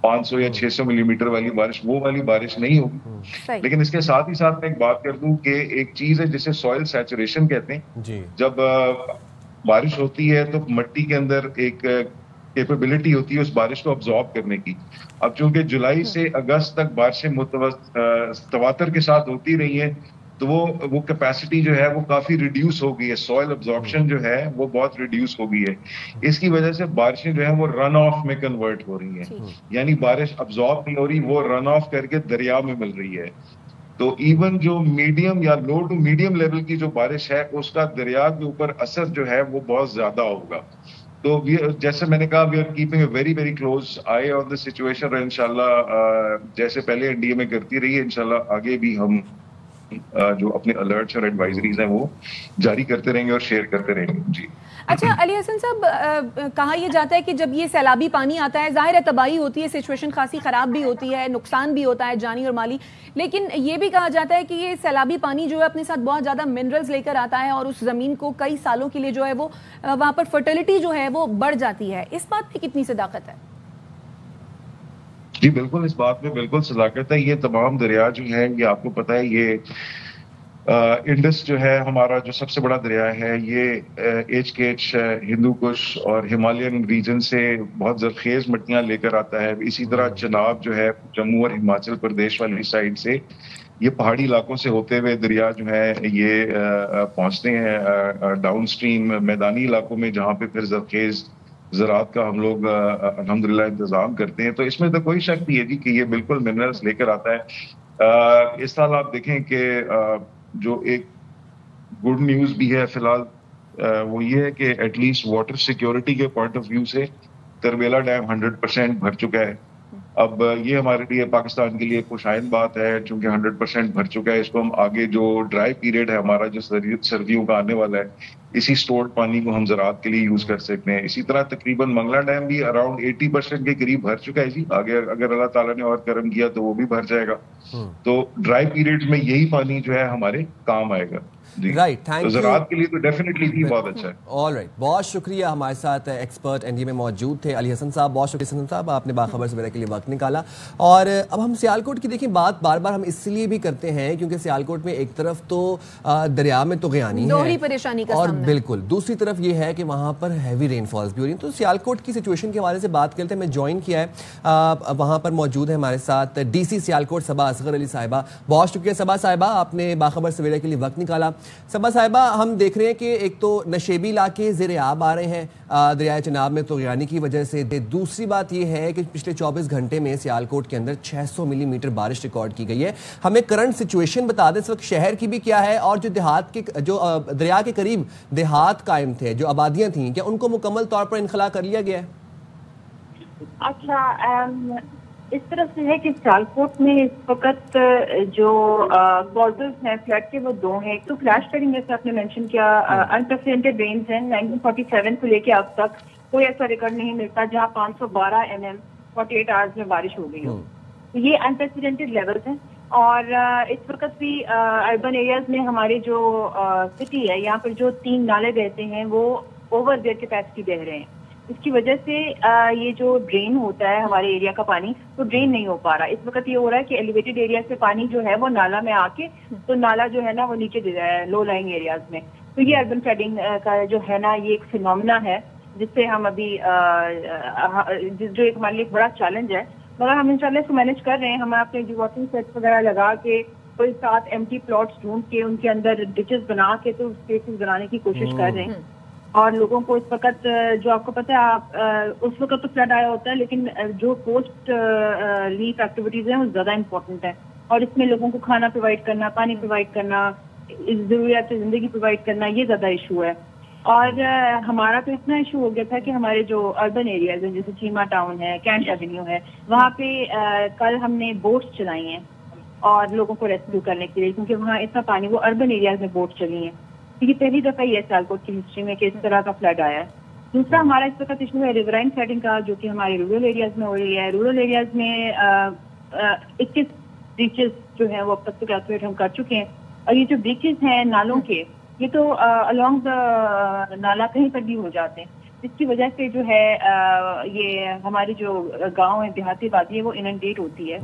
500 یا 600 ملی میٹر والی بارش, وہ والی بارش نہیں ہوگی. لیکن اس کے ساتھ ہی ساتھ میں ایک بات کر دوں کہ ایک چیز ہے جسے سوئل سیچوریشن کہتے ہیں. جب بارش ہوتی ہے تو مٹی کے اندر ایک کیپیبلٹی ہوتی ہے اس بارش کو ابزارب کرنے کی. اب چونکہ جولائی سے اگست تک بارشیں تواتر کے ساتھ ہوتی رہی ہیں, تو وہ کیپیسٹی جو ہے وہ کافی ریڈیوس ہو گئی ہے. سوئل ابزارپشن جو ہے وہ بہت ریڈیوس ہو گئی ہے. اس کی وجہ سے بارشیں جو ہیں وہ رن آف میں کنورٹ ہو رہی ہیں. یعنی بارش ابزارب نہیں ہو رہی, وہ رن آف کر کے دریا میں مل رہی ہے. تو ایون جو میڈیم یا لو ٹو میڈیم لیول کی جو بارش ہے اس کا دریا کے اوپر اثر جو ہے وہ بہت زیادہ ہوگا. تو جیسے میں نے کہا, we are keeping a very very close eye on the situation, اور انشاءاللہ جیسے پہلے این ڈی اے میں کرتی رہی ہے, انشاءاللہ آگے بھی ہم جو اپنے الرٹس اور ایڈوائزریز ہیں وہ جاری کرتے رہیں گے اور شیئر کرتے رہیں گے. جی اچھا علی حسن صاحب, کہا یہ جاتا ہے کہ جب یہ سیلابی پانی آتا ہے ظاہر ہے تباہی ہوتی ہے, سچویشن خاصی خراب بھی ہوتی ہے, نقصان بھی ہوتا ہے جانی اور مالی, لیکن یہ بھی کہا جاتا ہے کہ یہ سیلابی پانی جو ہے اپنے ساتھ بہت زیادہ منرلز لے کر آتا ہے اور اس زمین کو کئی سالوں کے لیے جو ہے وہ وہاں پر فرٹیلٹی جو ہے وہ بڑھ جاتی ہے. اس بات پہ کتنی صداقت ہے؟ جی بالکل, اس بات میں بالکل صداقت ہے. یہ تمام دریا جو ہیں, یہ آپ کو پتہ ہے, یہ انڈس جو ہے ہمارا جو سب سے بڑا دریا ہے, یہ ایچ کے ایچ, ہندو کش اور ہمالین ریجن سے بہت زرخیز مٹیاں لے کر آتا ہے. اسی طرح چناب جو ہے جموں اور ہماچل پردیش والی سائڈ سے, یہ پہاڑی علاقوں سے ہوتے ہوئے دریا جو ہے یہ پہنچتے ہیں ڈاؤن سٹریم میدانی علاقوں میں, جہاں پہ پھر زرخیز زراعت کا ہم لوگ الحمدللہ انتظام کرتے ہیں. تو اس میں تو کوئی شک نہیں ہے جی کہ یہ بالکل منرلس لے کر آتا ہے. اس سال آپ دیکھیں کہ جو ایک گڈ نیوز بھی ہے فی الحال, وہ یہ ہے کہ ایٹ لیسٹ واٹر سیکیورٹی کے پوائنٹ آف ویو سے تربیلا ڈیم 100% بھر چکا ہے. اب یہ ہمارے لیے پاکستان کے لیے خوشائند بات ہے, چونکہ 100% بھر چکا ہے. اس کو ہم آگے جو ڈرائی پیریڈ ہے ہمارا, جو سردیوں کا آنے والا ہے, اسی اسٹورڈ پانی کو ہم زراعت کے لیے یوز کر سکتے ہیں. اسی طرح تقریباً منگلا ڈیم بھی اراؤنڈ 80% کے قریب بھر چکا ہے جی. آگے اگر اللہ تعالیٰ نے اور کرم کیا تو وہ بھی بھر جائے گا. تو ڈرائی پیریڈ میں یہی پانی جو ہے ہمارے کام آئے گا. Right, thank you. زراعت کے لیے تو ڈیفینیٹلی بھی بہت اچھا ہے. آل رائٹ، بہت شکریہ. ہمارے ساتھ ایکسپرٹ این ڈی میں موجود تھے علی حسن صاحب. بہت شکریہ حسن صاحب، آپ نے باخبر سویرا کے لیے وقت نکالا. اور اب ہم سیالکوٹ کی دیکھیں بات بار بار ہم اس لیے بھی کرتے ہیں کیونکہ سیالکوٹ میں ایک طرف تو دریا میں تو غیانی ہے پریشانی کا اور بالکل دوسری طرف یہ ہے کہ وہاں پر ہیوی رین فالز بھی ہو رہی ہیں. تو سیالکوٹ کی سچویشن کے حوالے سے بات کرتے ہیں. میں جوائن کیا ہے وہاں پر موجود ہے ہمارے ساتھ ڈی سی سیالکوٹ صبا اصغر علی صاحبہ. بہت شکریہ صبا صاحبہ، آپ نے باخبر سویرا کے لیے وقت نکالا. صبا صاحبہ، ہم دیکھ رہے ہیں کہ ایک تو نشیبی علاقے زیر آب آ رہے ہیں دریائے چناب میں طغیانی کی وجہ سے. دوسری بات یہ ہے کہ پچھلے 24 گھنٹے میں سیالکوٹ کے اندر 600 ملی میٹر بارش ریکارڈ کی گئی ہے. ہمیں کرنٹ سچویشن بتا دیں اس وقت شہر کی بھی کیا ہے، اور جو دیہات کے جو دریا کے قریب دیہات قائم تھے، جو آبادیاں تھیں، کیا ان کو مکمل طور پر انخلا کر لیا گیا ہے؟ اچھا، اس طرح سے ہے کہ سیالکوٹ میں اس وقت جو کازز ہیں فلڈ کے وہ دو ہیں. ایک تو فلیش فلڈنگ جیسے آپ نے مینشن کیا، انپریسیڈنٹڈ رینز ہیں. 1947 سے لے کے اب تک کوئی ایسا ریکارڈ نہیں ملتا جہاں 512 mm 48 آورز میں بارش ہو گئی ہو. یہ انپریسیڈنٹڈ لیولز ہیں. اور اس وقت بھی اربن ایریاز میں ہمارے جو سٹی ہے یہاں پر جو 3 نالے بہتے ہیں وہ اوور دیئر کیپیسٹی بہ رہے ہیں. اس کی وجہ سے یہ جو ڈرین ہوتا ہے ہمارے ایریا کا پانی تو ڈرین نہیں ہو پا رہا. اس وقت یہ ہو رہا ہے کہ ایلیویٹڈ ایریا سے پانی جو ہے وہ نالا میں آ کے تو نالا جو ہے نا وہ نیچے دے رہا ہے لو لائنگ ایریاز میں. تو یہ اربن فلڈنگ کا جو ہے نا یہ ایک فینومینا ہے جس سے ہم ابھی جو ایک ہمارے لیے بڑا چیلنج ہے، مگر ہم انشاءاللہ اس کو مینج کر رہے ہیں. ہم اپنے جو واٹرنگ سیٹس وغیرہ لگا کے کوئی 7 ایمٹی پلاٹس ڈھونڈ کے ان کے اندر ڈچز بنا کے تو اسپیسز بنانے کی کوشش کر رہے ہیں. اور لوگوں کو اس وقت جو آپ کو پتہ ہے آپ اس وقت تو فلڈ آیا ہوتا ہے لیکن جو پوسٹ ریلیف ایکٹیویٹیز ہیں وہ زیادہ امپورٹنٹ ہیں. اور اس میں لوگوں کو کھانا پرووائڈ کرنا، پانی پرووائڈ کرنا، ضروریات زندگی پرووائڈ کرنا یہ زیادہ ایشو ہے. اور ہمارا تو اتنا ایشو ہو گیا تھا کہ ہمارے جو اربن ایریاز ہیں جیسے چیما ٹاؤن ہے، کینٹ ایونیو ہے، وہاں پہ کل ہم نے بوٹس چلائی ہیں اور لوگوں کو ریسکیو کرنے کے لیے، کیونکہ وہاں اتنا پانی وہ اربن ایریاز میں بوٹ چلی ہیں. یہ پہلی دفعہ یہ سیالکوٹ کی ہسٹری میں کہ اس طرح کا فلڈ آیا ہے. دوسرا ہمارا اس وقت ایشو ہے ریورائن فلڈنگ کا جو کہ ہمارے رورل ایریاز میں ہو رہی ہے. رورل ایریاز میں 21 بریچز جو ہیں وہ اب تک کیلکولیٹ ہم کر چکے ہیں. اور یہ جو بریچز ہیں نالوں کے یہ تو along دا نالا کہیں پر بھی ہو جاتے ہیں، جس کی وجہ سے جو ہے یہ ہماری جو گاؤں ہے دیہاتی وادی ہے وہ اننڈیٹ ہوتی ہے.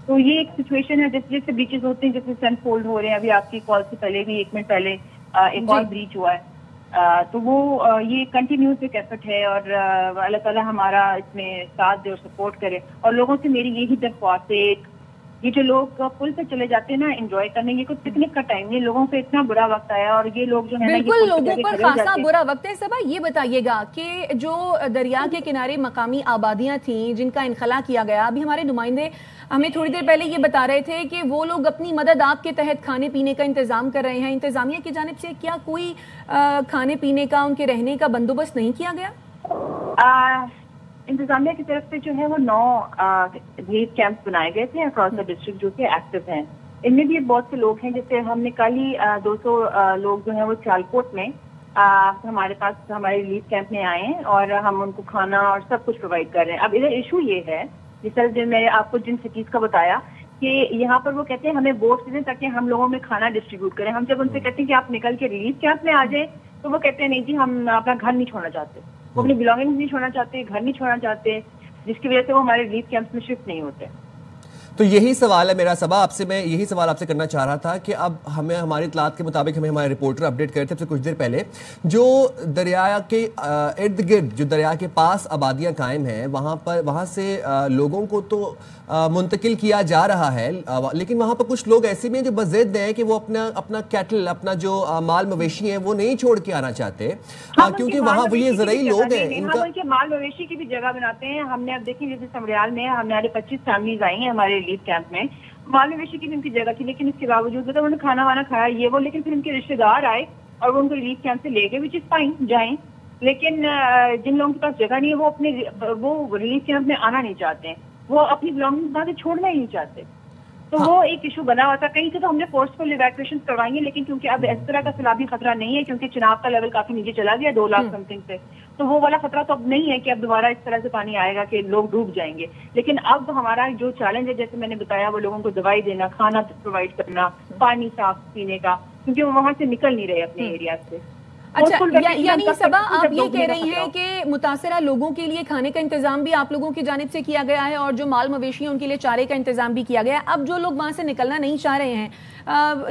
تو یہ ایک سچویشن ہے جیسے جیسے بیچز ہوتے ہیں جیسے سن فولڈ ہو رہے ہیں. ابھی آپ کی کال سے پہلے بھی 1 منٹ پہلے ایک اور بریچ ہوا ہے. تو وہ یہ کنٹینیوس ایک ایفرٹ ہے اور اللہ تعالیٰ ہمارا اس میں ساتھ دے اور سپورٹ کرے. اور لوگوں سے میری یہی درخواست ہے، یہ جو لوگ پل پہ چلے جاتے ہیں نا انجوائے کرنے، یہ کوئی پکنک کا ٹائم نہیں، لوگوں پہ اتنا برا وقت آیا اور یہ لوگ جو ہے نا بالکل لوگوں پر خاصا برا وقت ہے. صبا یہ بتائیے گا کہ جو دریا کے کنارے مقامی آبادیاں تھیں جن کا انخلا کیا گیا، ابھی ہمارے نمائندے ہمیں تھوڑی دیر پہلے یہ بتا رہے تھے کہ وہ لوگ اپنی مدد آپ کے تحت کھانے پینے کا انتظام کر رہے ہیں. انتظامیہ کی جانب سے کیا کوئی کھانے پینے کا ان کے رہنے کا بندوبست نہیں کیا گیا؟ انتظامیہ کی طرف سے جو ہے وہ 9 ریلیف کیمپس بنائے گئے تھے اکراس دا ڈسٹرکٹ جو کہ ایکٹیو ہیں. ان میں بھی بہت سے لوگ ہیں، جیسے ہم نے کل ہی 200 لوگ جو ہیں وہ سیالکوٹ میں ہمارے پاس ہمارے ریلیف کیمپ میں آئے ہیں اور ہم ان کو کھانا اور سب کچھ پرووائڈ کر رہے ہیں. اب ادھر ایشو یہ ہے جس طرح جو میں آپ کو جن سٹیز کا بتایا کہ یہاں پر وہ کہتے ہیں ہمیں بوٹس دیں تاکہ ہم لوگوں میں کھانا ڈسٹریبیوٹ کریں. ہم جب ان سے کہتے ہیں کہ آپ نکل کے ریلیف کیمپ میں آ جائیں تو وہ کہتے ہیں نہیں جی ہم اپنا گھر نہیں چھوڑنا چاہتے، وہ اپنی بلانگنگز نہیں چھوڑنا چاہتے، گھر نہیں چھوڑنا چاہتے، جس کی وجہ سے وہ ہمارے ریلیف کیمپس میں شفٹ نہیں ہوتے. تو یہی سوال ہے میرا صبا آپ سے، میں یہی سوال آپ سے کرنا چاہ رہا تھا کہ اب ہمیں ہماری اطلاعات کے مطابق ہمیں ہمارے رپورٹر اپڈیٹ کر رہے تھے کچھ دیر پہلے، جو دریا کے ارد گرد جو دریا کے پاس آبادیاں قائم ہیں وہاں سے لوگوں کو تو منتقل کیا جا رہا ہے، لیکن وہاں پر کچھ لوگ ایسے بھی ہیں جو بضد ہیں کہ وہ اپنا کیٹل، اپنا جو مال مویشی ہیں وہ نہیں چھوڑ کے آنا چاہتے کیونکہ وہاں وہ یہ زرعی لوگ ہیں. ان کا مال مویشی کی بھی جگہ بناتے ہیں. ہم نے اب دیکھیں جیسے سمریال میں ہمارے 25 فیملیز آئی ہیں ہمارے ریلیف کیمپ میں، مال مویشی کی بھی ان کی جگہ تھی، لیکن اس کے باوجود انہوں نے کھانا وانا کھایا یہ وہ، لیکن پھر ان کے رشتے دار آئے اور وہ ان کو ریلیف کیمپ سے لے گئے، وچ از فائن جائیں. لیکن جن لوگوں کے پاس جگہ نہیں ہے وہ ریلیف کیمپ میں آنا نہیں چاہتے ہیں، وہ اپنی بلانگنگز وہاں سے چھوڑنا ہی نہیں چاہتے. تو وہ ایک ایشو بنا ہوا تھا. کہیں سے تو ہم نے فورسفل ایویکویشن کروائی ہیں, لیکن کیونکہ اب اس طرح کا سیلابی خطرہ نہیں ہے, کیونکہ چناب کا لیول کافی نیچے چلا گیا 2 لاکھ سم تھنگ سے, تو وہ والا خطرہ تو اب نہیں ہے کہ اب دوبارہ اس طرح سے پانی آئے گا کہ لوگ ڈوب جائیں گے. لیکن اب ہمارا جو چیلنج ہے, جیسے میں نے بتایا, وہ لوگوں کو دوائی دینا, کھانا پرووائڈ کرنا, پانی صاف پینے کا, کیونکہ وہ وہاں سے نکل نہیں رہے اپنے ایریا سے. اچھا, یعنی صبا آپ یہ کہہ رہی ہیں کہ متاثرہ لوگوں کے لیے کھانے کا انتظام بھی آپ لوگوں کی جانب سے کیا گیا ہے, اور جو مال مویشی ہیں ان کے لیے چارے کا انتظام بھی کیا گیا ہے. اب جو لوگ وہاں سے نکلنا نہیں چاہ رہے ہیں,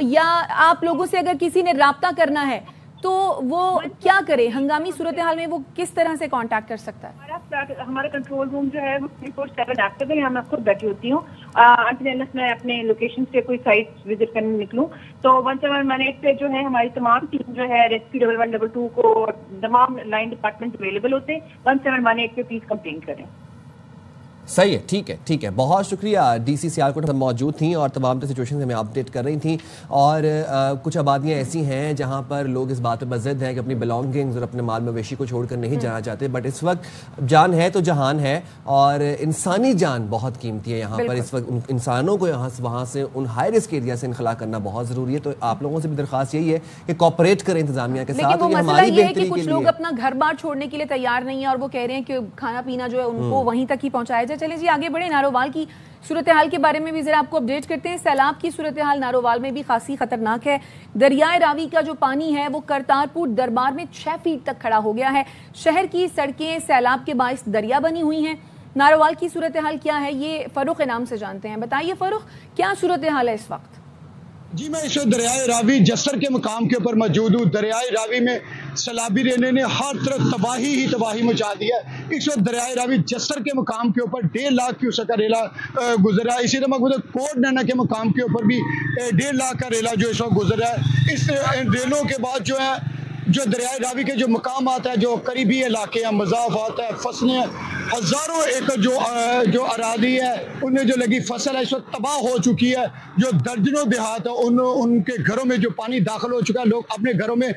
یا آپ لوگوں سے اگر کسی نے رابطہ کرنا ہے تو وہ کیا کرے؟ ہنگامی صورتحال میں وہ کس طرح سے کانٹیکٹ کر سکتا ہے؟ ہمارا کنٹرول روم جو ہے وہ 24/7 ایکٹیو ہے. یہاں میں خود بیٹھی ہوتی ہوں, انٹرنیٹ میں اپنے لوکیشن سے کوئی سائٹ وزٹ کرنے نکلوں تو 1718 پہ جو ہے ہماری تمام ٹیم جو ہے ریسکیو 1112 کو تمام لائن ڈپارٹمنٹ اویلیبل ہوتے ہیں. 1718 پہ پلیز کمپلین کریں. صحیح ہے, ٹھیک ہے. بہت شکریہ. ڈی سی سیالکوٹ ہم موجود تھیں اور تمام سچویشن ہمیں اپڈیٹ کر رہی تھیں. اور کچھ آبادیاں ایسی ہیں جہاں پر لوگ اس بات پر بضد ہیں کہ اپنی بلانگنگز اور اپنے مال مویشی کو چھوڑ کر نہیں جانا چاہتے, بٹ اس وقت جان ہے تو جہان ہے, اور انسانی جان بہت قیمتی ہے یہاں پر. اس وقت انسانوں کو وہاں سے ان ہائی رسک ایریا سے انخلا کرنا بہت ضروری ہے. تو آپ لوگوں سے بھی درخواست یہی ہے کہ کوآپریٹ کریں انتظامیہ کے ساتھ. لیکن وہ مسئلہ یہ ہے کہ کچھ لوگ اپنا گھر بار چھوڑنے کے لیے تیار نہیں ہیں, اور وہ کہہ رہے ہیں کہ کھانا پینا جو ہے ان کو وہیں تک ہی پہنچایا جائے. چلے جی آگے بڑھیں. نارووال کی صورتحال کے بارے میں بھی ذرا آپ کو اپڈیٹ کرتے ہیں. سیلاب کی صورتحال نارووال میں بھی خاصی خطرناک ہے. دریائے راوی کا جو پانی ہے وہ کرتارپور دربار میں 6 فیٹ تک کھڑا ہو گیا ہے. شہر کی سڑکیں سیلاب کے باعث دریا بنی ہوئی ہیں. نارووال کی صورتحال کیا ہے یہ فاروق انعام سے جانتے ہیں. بتائیے فاروق, کیا صورتحال ہے اس وقت؟ جی, میں اس وقت دریائے راوی جسر کے مقام کے اوپر موجود ہوں. دریائے راوی میں سیلابی ریلے نے ہر طرف تباہی مچا دی ہے. اس وقت دریائے راوی جسر کے مقام کے اوپر 1.5 لاکھ کیوسک کا ریلا گزرا ہے. اسی طرح کوٹ نینا کے مقام کے اوپر بھی 1.5 لاکھ کا ریلا جو اس وقت گزرا ہے. اس ریلوں کے بعد جو دریائے راوی کے جو مقامات ہیں, جو قریبی علاقے ہیں, مضافات ہیں, فصلیں ہیں, ہزاروں ایکڑ جو اراضی ہے ان میں جو لگی فصل ہے اس وقت تباہ ہو چکی ہے. جو درجنوں دیہات ہیں ان کے گھروں میں جو پانی داخل ہو چکا ہے, لوگ اپنے گھروں میں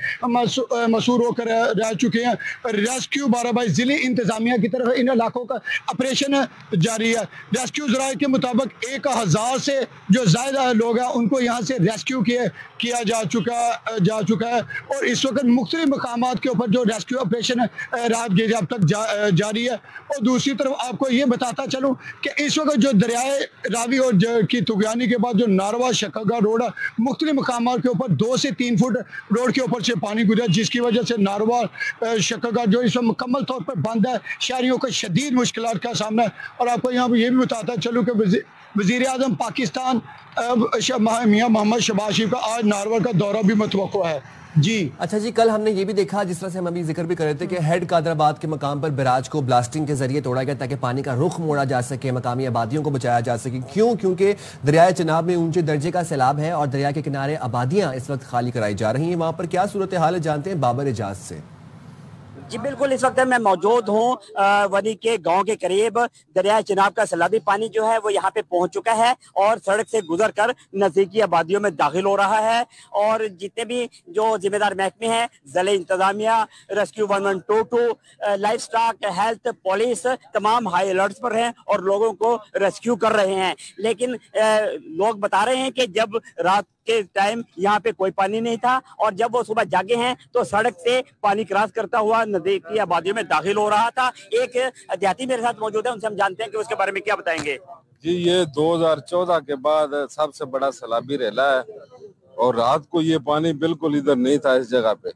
مسور ہو کر رہ چکے ہیں. ریسکیو 12 ضلعی انتظامیہ کی طرف ان علاقوں کا آپریشن جاری ہے. ریسکیو ذرائع کے مطابق 1000 سے جو زائد لوگ ہیں ان کو یہاں سے ریسکیو کیا جا چکا ہے. اور اس وقت مختلف مقامات کے اوپر جو ریسکیو آپریشن رات گیر اب تک جاری ہے. اور دوسری طرف آپ کو یہ بتاتا چلوں کہ اس وقت جو دریائے راوی اور کی طغیانی کے بعد جو ناروا شکرگاہ روڈ ہے, مختلف مقامات کے اوپر 2 سے 3 فٹ روڈ کے اوپر سے پانی گزرا, جس کی وجہ سے ناروا شکرگاہ جو اس وقت مکمل طور پر بند ہے. شہریوں کو شدید مشکلات کا سامنا ہے. اور آپ کو یہاں پہ یہ بھی بتاتا چلوں کہ وزیر اعظم پاکستان میاں محمد شہباز شریف کا آج ناروا کا دورہ بھی متوقع ہے. جی اچھا جی, کل ہم نے یہ بھی دیکھا, جس طرح سے ہم ابھی ذکر بھی کر رہے تھے, کہ ہیڈ قادر آباد کے مقام پر بیراج کو بلاسٹنگ کے ذریعے توڑا گیا تاکہ پانی کا رخ موڑا جا سکے, مقامی آبادیوں کو بچایا جا سکے. کیونکہ دریائے چناب میں اونچے درجے کا سیلاب ہے اور دریا کے کنارے آبادیاں اس وقت خالی کرائی جا رہی ہیں. وہاں پر کیا صورتحال ہے جانتے ہیں بابر اجاز سے. جی بالکل, اس وقت میں موجود ہوں ونی کے گاؤں کے قریب. دریائے چناب کا سیلابی پانی جو ہے وہ یہاں پہ پہنچ چکا ہے اور سڑک سے گزر کر نزدیکی آبادیوں میں داخل ہو رہا ہے. اور جتنے بھی جو ذمہ دار محکمے ہیں, ضلعی انتظامیہ, rescue 1122, life stock, health, police, تمام ہائی الرٹس پر ہیں اور لوگوں کو ریسکیو کر رہے ہیں. لیکن لوگ بتا رہے ہیں کہ جب رات کے ٹائم یہاں پہ کوئی پانی نہیں تھا, اور جب وہ صبح جاگے ہیں تو سڑک سے پانی کراس کرتا ہوا نزدیکی آبادیوں میں داخل ہو رہا تھا. ایک دیہاتی میرے ساتھ موجود ہے, ان سے ہم جانتے ہیں کہ اس کے بارے میں کیا بتائیں گے. جی, یہ 2014 کے بعد سب سے بڑا سیلابی ریلا ہے, اور رات کو یہ پانی بالکل ادھر نہیں تھا اس جگہ پہ,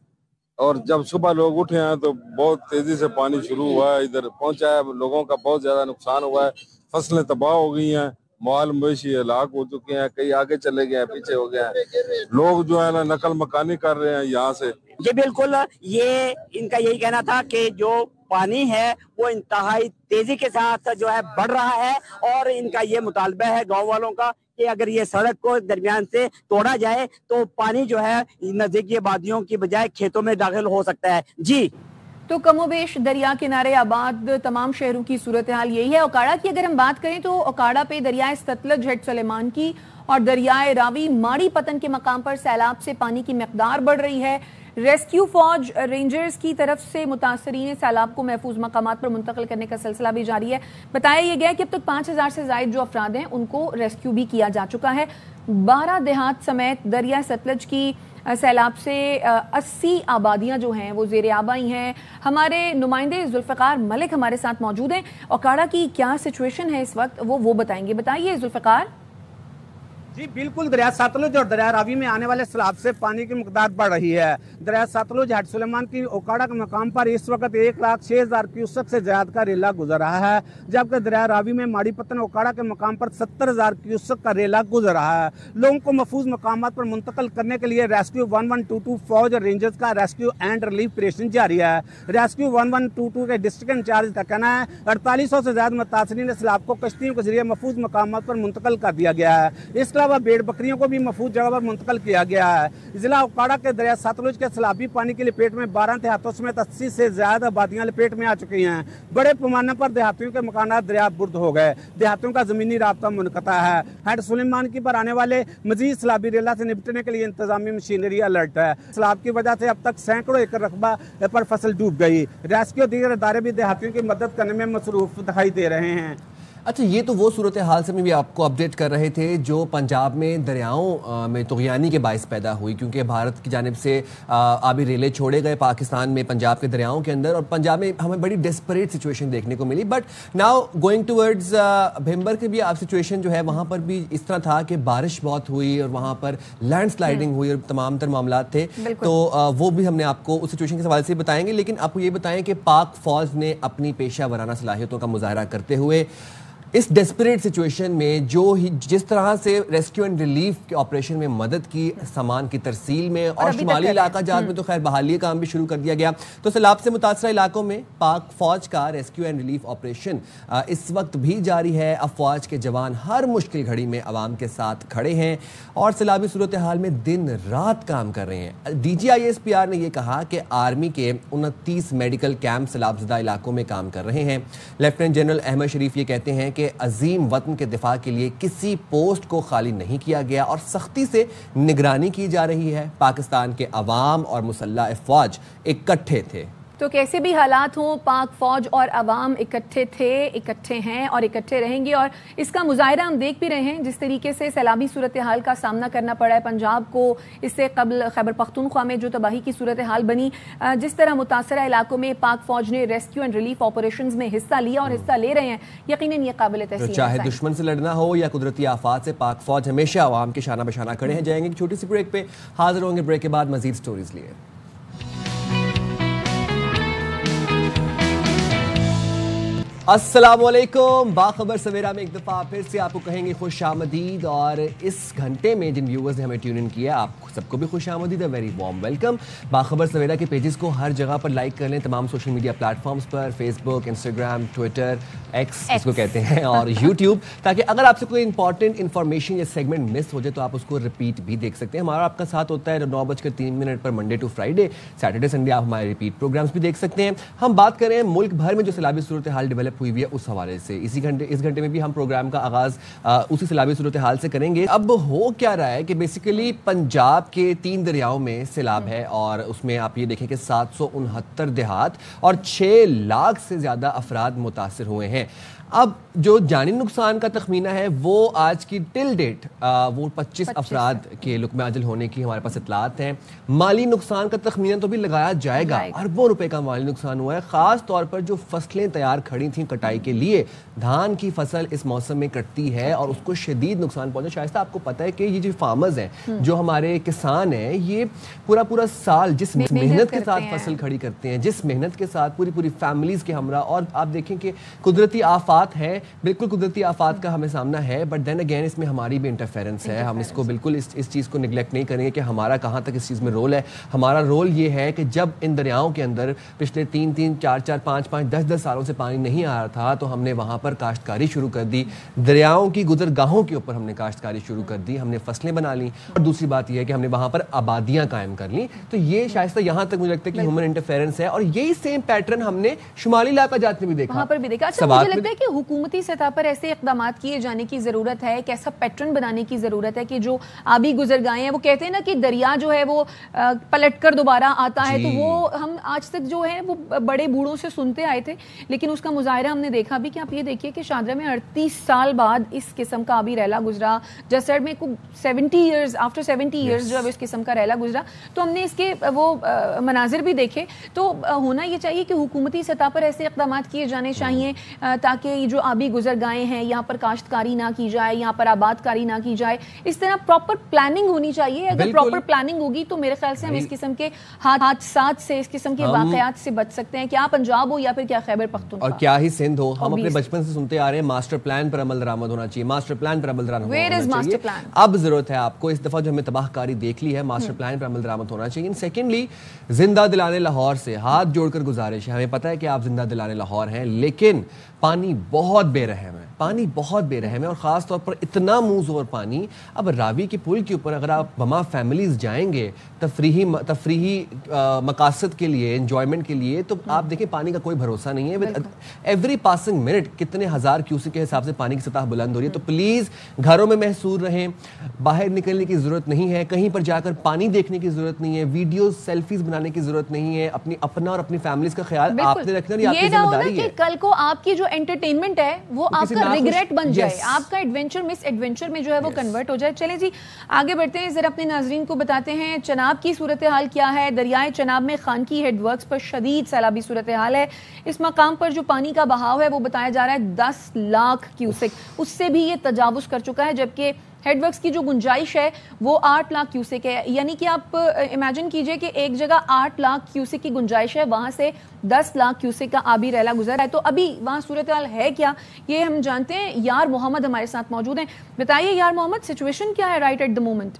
اور جب صبح لوگ اٹھے ہیں تو بہت تیزی سے پانی شروع ہوا ہے, ادھر پہنچا ہے. لوگوں کا بہت زیادہ نقصان ہوا ہے, فصلیں تباہ ہو گئی ہیں, مال مویشی ہلاک ہو چکے ہیں, کئی آگے چلے گئے ہیں, پیچھے ہو گئے ہیں. لوگ جو ہے نا نقل مکانی کر رہے ہیں یہاں سے. جی بالکل, یہ ان کا یہی کہنا تھا کہ جو پانی ہے وہ انتہائی تیزی کے ساتھ جو ہے بڑھ رہا ہے, اور ان کا یہ مطالبہ ہے گاؤں والوں کا کہ اگر یہ سڑک کو درمیان سے توڑا جائے تو پانی جو ہے نزدیکی آبادیوں کی بجائے کھیتوں میں داخل ہو سکتا ہے. جی تو کم و بیش دریا کنارے آباد تمام شہروں کی صورتحال یہی ہے. اوکاڑا کی اگر ہم بات کریں تو اوکاڑا پہ دریائے ستلج ہیڈ سلیمان کی اور دریائے راوی ماڑی پتن کے مقام پر سیلاب سے پانی کی مقدار بڑھ رہی ہے. ریسکیو فوج رینجرز کی طرف سے متاثرین سیلاب کو محفوظ مقامات پر منتقل کرنے کا سلسلہ بھی جاری ہے. بتایا یہ گیا کہ اب تک 5000 سے زائد جو افراد ہیں ان کو ریسکیو بھی کیا جا چکا ہے. 12 دیہات سمیت دریائے ستلج کی سیلاب سے 80 آبادیاں جو ہیں وہ زیر آب آئی ہیں. ہمارے نمائندے ذوالفقار ملک ہمارے ساتھ موجود ہیں. اوکاڑا کی کیا سچویشن ہے اس وقت وہ بتائیں گے. بتائیے ذوالفقار. جی بالکل، دریا ستلج اور دریا راوی میں آنے والے سیلاب سے پانی کی مقدار بڑھ رہی ہے. دریا ستلج ہیڈ سلیمان کی اوکاڑا کے مقام پر اس وقت 1,06,000 کیوسک سے زیادہ کا ریلا گزر رہا ہے، جبکہ دریا راوی میں ماڑی پتن اوکاڑا کے مقام پر 70,000 کیوسک کا ریلا گزر رہا ہے. لوگوں کو محفوظ مقامات پر منتقل کرنے کے لیے ریسکیو 1122 فوج اور رینجرز کا ریسکیو اینڈ ریلیف آپریشن جاری ہے. ریسکیو 1122 کے ڈسٹرکٹ انچارج کا کہنا ہے 4800 سے زیادہ متاثرین سیلاب کو کشتیوں کے ذریعے محفوظ مقامات پر منتقل کر دیا گیا ہے. اس کے علاوہ بھیڑ بکریوں کو بھی محفوظ جگہ پر منتقل کیا گیا ہے. ضلع اوکاڑا کے دریا ستلج کے سیلابی پانی کی لپیٹ میں 12 دیہاتوں سمیت 80 سے زیادہ آبادیاں لپیٹ میں آ چکی ہیں. بڑے پیمانے پر دیہاتیوں کے مکانات دریا برد ہو گئے. دیہاتیوں کا زمینی رابطہ منقطع ہے. ہیڈ سلیمان کی پر آنے والے مزید سیلابی ریلا سے نپٹنے کے لیے انتظامی مشینری الرٹ ہے. سیلاب کی وجہ سے اب تک سینکڑوں ایکڑ رقبہ پر فصل ڈوب گئی. ریسکیو دیگر ادارے بھی دیہاتیوں کی مدد کرنے میں مصروف دکھائی دے رہے ہیں. اچھا، یہ تو وہ صورتحال سے میں بھی آپ کو اپڈیٹ کر رہے تھے جو پنجاب میں دریاؤں میں طغیانی کے باعث پیدا ہوئی، کیونکہ بھارت کی جانب سے آبی ریلے چھوڑے گئے پاکستان میں پنجاب کے دریاؤں کے اندر، اور پنجاب میں ہمیں بڑی ڈیسپریٹ سچویشن دیکھنے کو ملی. But now going towards Bhimber کے بھی سچویشن جو ہے وہاں پر بھی اس طرح تھا کہ بارش بہت ہوئی اور وہاں پر لینڈ سلائڈنگ ہوئی اور تمام تر معاملات تھے. تو وہ بھی ہم نے آپ کو اس سچویشن کے حوالے سے بتائیں گے. لیکن آپ کو یہ بتائیں کہ پاک فوج نے اپنی پیشہ ورانہ صلاحیتوں کا مظاہرہ کرتے ہوئے اس ڈیسپریٹ سچویشن میں جس طرح سے ریسکیو اینڈ ریلیف کے آپریشن میں مدد کی، سامان کی ترسیل میں، اور شمالی علاقہ جات میں تو خیر بحالی کام بھی شروع کر دیا گیا. تو سیلاب سے متاثرہ علاقوں میں پاک فوج کا ریسکیو اینڈ ریلیف آپریشن اس وقت بھی جاری ہے. افواج کے جوان ہر مشکل گھڑی میں عوام کے ساتھ کھڑے ہیں اور سیلابی صورتحال میں دن رات کام کر رہے ہیں. DGISPR نے یہ کہا کہ آرمی کے 29 میڈیکل کیمپ سیلاب زدہ علاقوں میں کام کر رہے ہیں. لیفٹیننٹ جنرل احمد شریف یہ کہتے ہیں کہ عظیم وطن کے دفاع کے لیے کسی پوسٹ کو خالی نہیں کیا گیا اور سختی سے نگرانی کی جا رہی ہے. پاکستان کے عوام اور مسلح افواج اکٹھے تھے. تو کیسے بھی حالات ہوں، پاک فوج اور عوام اکٹھے تھے، اکٹھے ہیں اور اکٹھے رہیں گے. اور اس کا مظاہرہ ہم دیکھ بھی رہے ہیں جس طریقے سے سیلابی صورتحال کا سامنا کرنا پڑا ہے پنجاب کو. اس سے قبل خیبر پختونخوا میں جو تباہی کی صورتحال بنی، جس طرح متاثرہ علاقوں میں پاک فوج نے ریسکیو اینڈ ریلیف آپریشنز میں حصہ لیا اور حصہ لے رہے ہیں، یقیناً یہ قابل تحسین ہے. چاہے دشمن سے لڑنا ہو یا قدرتی آفات سے، پاک فوج ہمیشہ عوام کے شانہ بشانہ کھڑے ہیں. جائیں گے ایک چھوٹی سی بریک پہ، حاضر ہوں گے بریک کے بعد مزید سٹوریز لیے. السلام علیکم. باخبر سویرا میں ایک دفعہ پھر سے آپ کو کہیں گے خوش آمدید. اور اس گھنٹے میں جن ویورز نے ہمیں ٹیون ان کیا، آپ سب کو بھی خوش آمدید ہے. Very warm welcome. باخبر سویرا کے پیجز کو ہر جگہ پر لائک کر لیں، تمام سوشل میڈیا پلیٹ فارمز پر، فیس بک، انسٹاگرام، ٹویٹر، ایکس جس کو کہتے ہیں، اور یوٹیوب، تاکہ اگر آپ سے کوئی امپورٹنٹ انفارمیشن یا سیگمنٹ مس ہو جائے تو آپ اس کو ریپیٹ بھی دیکھ سکتے ہیں. ہمارا آپ کا ساتھ ہوتا ہے 9:03 پر Monday to Friday. Saturday Sunday آپ ہمارے ریپیٹ پروگرامز بھی دیکھ سکتے ہیں. ہم بات کریں ہیں ملک بھر میں جو سیلابی صورتحال ڈیولپ ہوئی ہے اس حوالے سے. اس گھنٹے میں بھی ہم پروگرام کا آغاز اسی سیلابی صورتحال سے کریں گے. اب ہو کیا رہا ہے کہ بیسیکلی پنجاب کے 3 دریاؤں میں سیلاب ہے، اور اس میں آپ یہ دیکھیں کہ 769 دیہات اور 6 لاکھ سے زیادہ افراد متاثر ہوئے ہیں. اب جو جانی نقصان کا تخمینہ ہے وہ آج کی ٹل ڈیٹ وہ 25 افراد کے لقمہ اجل ہونے کی ہمارے پاس اطلاعات ہیں. مالی نقصان کا تخمینہ تو بھی لگایا جائے گا. اربوں روپے کا مالی نقصان ہوا ہے، خاص طور پر جو فصلیں تیار کھڑی تھیں کٹائی کے لیے. دھان کی فصل اس موسم میں کٹتی ہے اور اس کو شدید نقصان پہنچا. شائستہ آپ کو پتہ ہے کہ یہ جو فارمرز ہیں، جو ہمارے کسان ہیں، یہ پورا سال جس محنت کے ساتھ فصل کھڑی کرتے ہیں، جس محنت کے ساتھ پوری فیملیز کے ہمراہ، اور آپ دیکھیں کہ قدرتی آفات ہے، بالکل قدرتی آفات کا ہمیں سامنا ہے. بٹ دین اگین اس میں ہماری بھی انٹرفیرنس ہے. ہم اس کو بالکل اس چیز کو نگلیکٹ نہیں کریں گے کہ ہمارا کہاں تک اس چیز میں رول ہے. ہمارا رول یہ ہے کہ جب ان دریاؤں کے اندر پچھلے 3 4 5 10 سالوں سے پانی نہیں آ رہا تھا تو ہم نے وہاں پر کاشتکاری شروع کر دی. دریاؤں کی گزرگاہوں کے اوپر ہم نے کاشتکاری شروع کر دی، ہم نے فصلیں بنا لیں. اور دوسری بات یہ ہے کہ ہم نے وہاں پر آبادیاں قائم کر لیں. تو یہ شائستہ یہاں تک مجھے لگتا ہے کہ ہیومن انٹرفیرنس ہے، اور یہی سیم پیٹرن ہم نے شمالی علاقہ جات میں بھی دیکھا، وہاں پر بھی دیکھا. اچھا مجھے لگتا ہے کہ حکومتی سطح پر ایسے اقدامات کیے جانے کی ضرورت ہے, ایک ایسا پیٹرن بنانے کی ضرورت ہے کہ جو آبی گزرگاہیں ہیں, وہ کہتے ہیں نا کہ دریا جو ہے وہ پلٹ کر دوبارہ آتا ہے, تو وہ ہم آج تک جو ہے وہ بڑے بوڑھوں سے سنتے آئے تھے, لیکن اس کا مظاہرہ ہم نے دیکھا بھی کہ آپ یہ دیکھیے کہ شاہدرہ میں 38 سال بعد اس قسم کا آبی ریلا گزرا, جسر میں 70 ایئرز آفٹر 70 ایئرز جو اس قسم کا ریلا گزرا, تو ہم نے اس کے وہ مناظر بھی دیکھے. تو ہونا یہ چاہیے کہ حکومتی سطح پر ایسے اقدامات کیے جانے چاہیے تاکہ یہ جو آبی گزرگاہیں ہیں یہاں پر کاشتکاری نہ کی جائے, یہاں پر آباد کاری نہ کی جائے, اس طرح پراپر پلاننگ ہونی چاہیے. اگر پراپر پلاننگ ہوگی تو میرے خیال سے ہم اس قسم کے حادثات سے, اس قسم کے واقعات سے بچ سکتے ہیں, کیا پنجاب ہو یا پھر کیا خیبر پختونخوا اور کیا ہی سندھ ہو. ہم اپنے بچپن سے سنتے آ رہے ہیں ماسٹر پلان پر عمل درآمد ہونا چاہیے, ماسٹر پلان پر عمل درآمد ہونا چاہیے. اب ضرورت ہے آپ کو, اس دفعہ جو ہمیں تباہ کاری دیکھ لی ہے, ماسٹر پلان پر عمل درآمد ہونا چاہیے. سیکنڈلی زندہ دلانے لاہور سے ہاتھ جوڑ کر گزارش ہے, ہمیں پتہ ہے کہ آپ زندہ دلانے لاہور ہیں, لیکن پانی بہت بے رحم ہے, پانی بہت بے رحم ہے, اور خاص طور پر اتنا منہ زور پانی. اب راوی کے پل کے اوپر اگر آپ بما فیملیز جائیں گے تفریحی مقاصد کے لیے, انجوائمنٹ کے لیے, تو آپ دیکھیں پانی کا کوئی بھروسہ نہیں ہے. ایوری پاسنگ منٹ کتنے ہزار کیوسک کے حساب سے پانی کی سطح بلند ہو رہی ہے. تو پلیز گھروں میں محصور رہیں, باہر نکلنے کی ضرورت نہیں ہے, کہیں پر جا کر پانی دیکھنے کی ضرورت نہیں ہے, ویڈیوز سیلفیز بنانے کی ضرورت نہیں ہے. اپنا اور اپنی فیملیز کا خیال آپ نے رکھنا, یہ آپ کی ذمہ داری ہے. کل کو آپ کی جو انٹرٹینمنٹ ہے وہ آپ کا ریگریٹ بن جائے, آپ کا ایڈونچر مس ایڈونچر میں جو ہے وہ کنورٹ ہو جائے. چلیں جی آگے بڑھتے ہیں, ذرا اپنے ناظرین کو بتاتے ہیں چناب کی صورتحال کیا ہے. دریائے چناب میں خانکی ہیڈ ورکس پر شدید سیلابی صورتحال ہے. اس مقام پر جو پانی کا بہاؤ ہے وہ بتایا جا رہا ہے 10 لاکھ کیوسک, اس سے بھی یہ تجاوز کر چکا ہے, جبکہ ہیڈ ورکس کی جو گنجائش ہے وہ 8 لاکھ کیوسک ہے. یعنی کہ آپ امیجن کیجئے کہ ایک جگہ 8 لاکھ کیوسک کی گنجائش ہے, وہاں سے 10 لاکھ کیوسک کا آبی ریلا گزر ہے. تو ابھی وہاں صورتحال ہے کیا یہ ہم جانتے ہیں. یار محمد ہمارے ساتھ موجود ہیں, بتائیے یار محمد سچویشن کیا ہے رائٹ ایٹ دا مومنٹ.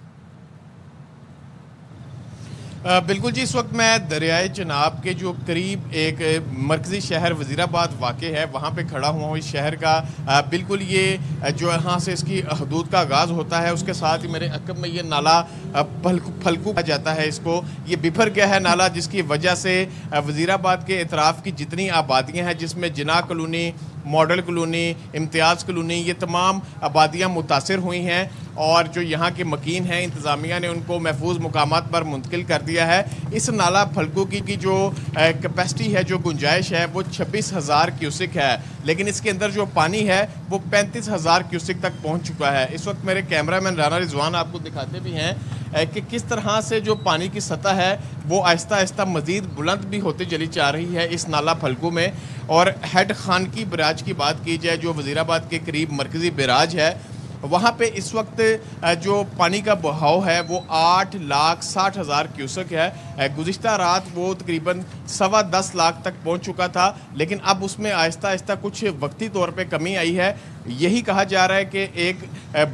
بالکل جی, اس وقت میں دریائے چناب کے جو قریب ایک مرکزی شہر وزیر آباد واقع ہے وہاں پہ کھڑا ہوا ہوں. اس شہر کا بالکل یہ جو یہاں سے اس کی حدود کا آغاز ہوتا ہے, اس کے ساتھ ہی میرے عقب میں یہ نالا پھلکو کہا جاتا ہے اس کو, یہ بپھر گیا ہے نالا, جس کی وجہ سے وزیر آباد کے اطراف کی جتنی آبادیاں ہیں جس میں جناح کالونی, ماڈل کالونی, امتیاز کالونی, یہ تمام آبادیاں متاثر ہوئی ہیں, اور جو یہاں کے مکین ہیں انتظامیہ نے ان کو محفوظ مقامات پر منتقل کر دیا ہے. اس نالا پھلکو کی جو کیپیسٹی ہے, جو گنجائش ہے وہ 26,000 کیوسک ہے, لیکن اس کے اندر جو پانی ہے وہ 35,000 کیوسک تک پہنچ چکا ہے. اس وقت میرے کیمرہ مین رانا رضوان آپ کو دکھاتے بھی ہیں کہ کس طرح سے جو پانی کی سطح ہے وہ آہستہ آہستہ مزید بلند بھی ہوتی چلی جا رہی ہے اس نالا پھلکو میں. اور ہیڈ خانکی براج کی بات کی جائے جو وزیر آباد کے قریب مرکزی براج ہے, وہاں پہ اس وقت جو پانی کا بہاؤ ہے وہ 8,60,000 کیوسک ہے. گزشتہ رات وہ تقریباً 10.25 لاکھ تک پہنچ چکا تھا, لیکن اب اس میں آہستہ آہستہ کچھ وقتی طور پہ کمی آئی ہے. یہی کہا جا رہا ہے کہ ایک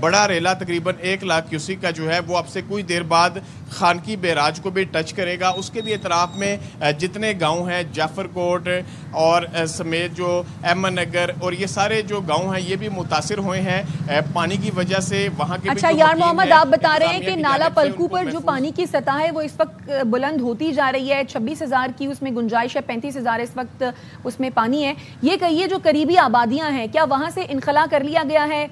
بڑا ریلا تقریباً 1 لاکھ کیوسک کا جو ہے وہ اب سے کچھ دیر بعد خانکی بیراج کو بھی ٹچ کرے گا. اس کے بھی اطراف میں جتنے گاؤں ہیں, جعفر کوٹ اور سمیت جو احمد نگر اور یہ سارے جو گاؤں ہیں یہ بھی متاثر ہوئے ہیں پانی کی وجہ سے. وہاں کے اچھا یار محمد آپ بتا رہے ہیں کہ نالا پلکو پر جو پانی کی سطح ہے وہ اس وقت بلند ہوتی جا رہی ہے, 26,000 کی اس میں گنجائش ہے, 35,000 اس وقت اس میں پانی ہے. یہ کہیے جو قریبی آبادیاں ہیں کیا وہاں سے انخلا کر لیا گیا ہے,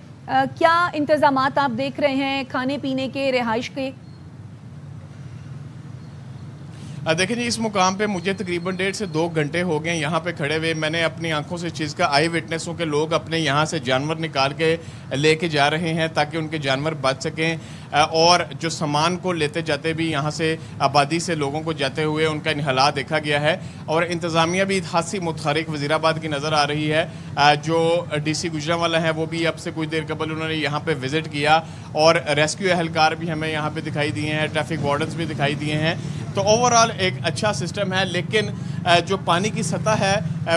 کیا انتظامات آپ دیکھ رہے ہیں کھانے پینے کے, رہائش کے؟ دیکھیں جی, اس مقام پہ مجھے تقریباً 1.5 سے 2 گھنٹے ہو گئے یہاں پہ کھڑے ہوئے. میں نے اپنی آنکھوں سے چیز کا آئی وٹنس ہوں کہ لوگ اپنے یہاں سے جانور نکال کے لے کے جا رہے ہیں تاکہ ان کے جانور بچ سکیں, اور جو سامان کو لیتے جاتے بھی یہاں سے آبادی سے لوگوں کو جاتے ہوئے ان کا انخلا دیکھا گیا ہے. اور انتظامیہ بھی خاصی متحرک وزیر آباد کی نظر آ رہی ہے. جو ڈی سی گجرانوالہ ہے وہ بھی اب سے کچھ دیر قبل انہوں نے یہاں پہ وزٹ کیا, اور ریسکیو اہلکار بھی ہمیں یہاں پہ دکھائی دیے ہیں, ٹریفک وارڈنز بھی دکھائی دیے ہیں. تو اوورآل ایک اچھا سسٹم ہے, لیکن جو پانی کی سطح ہے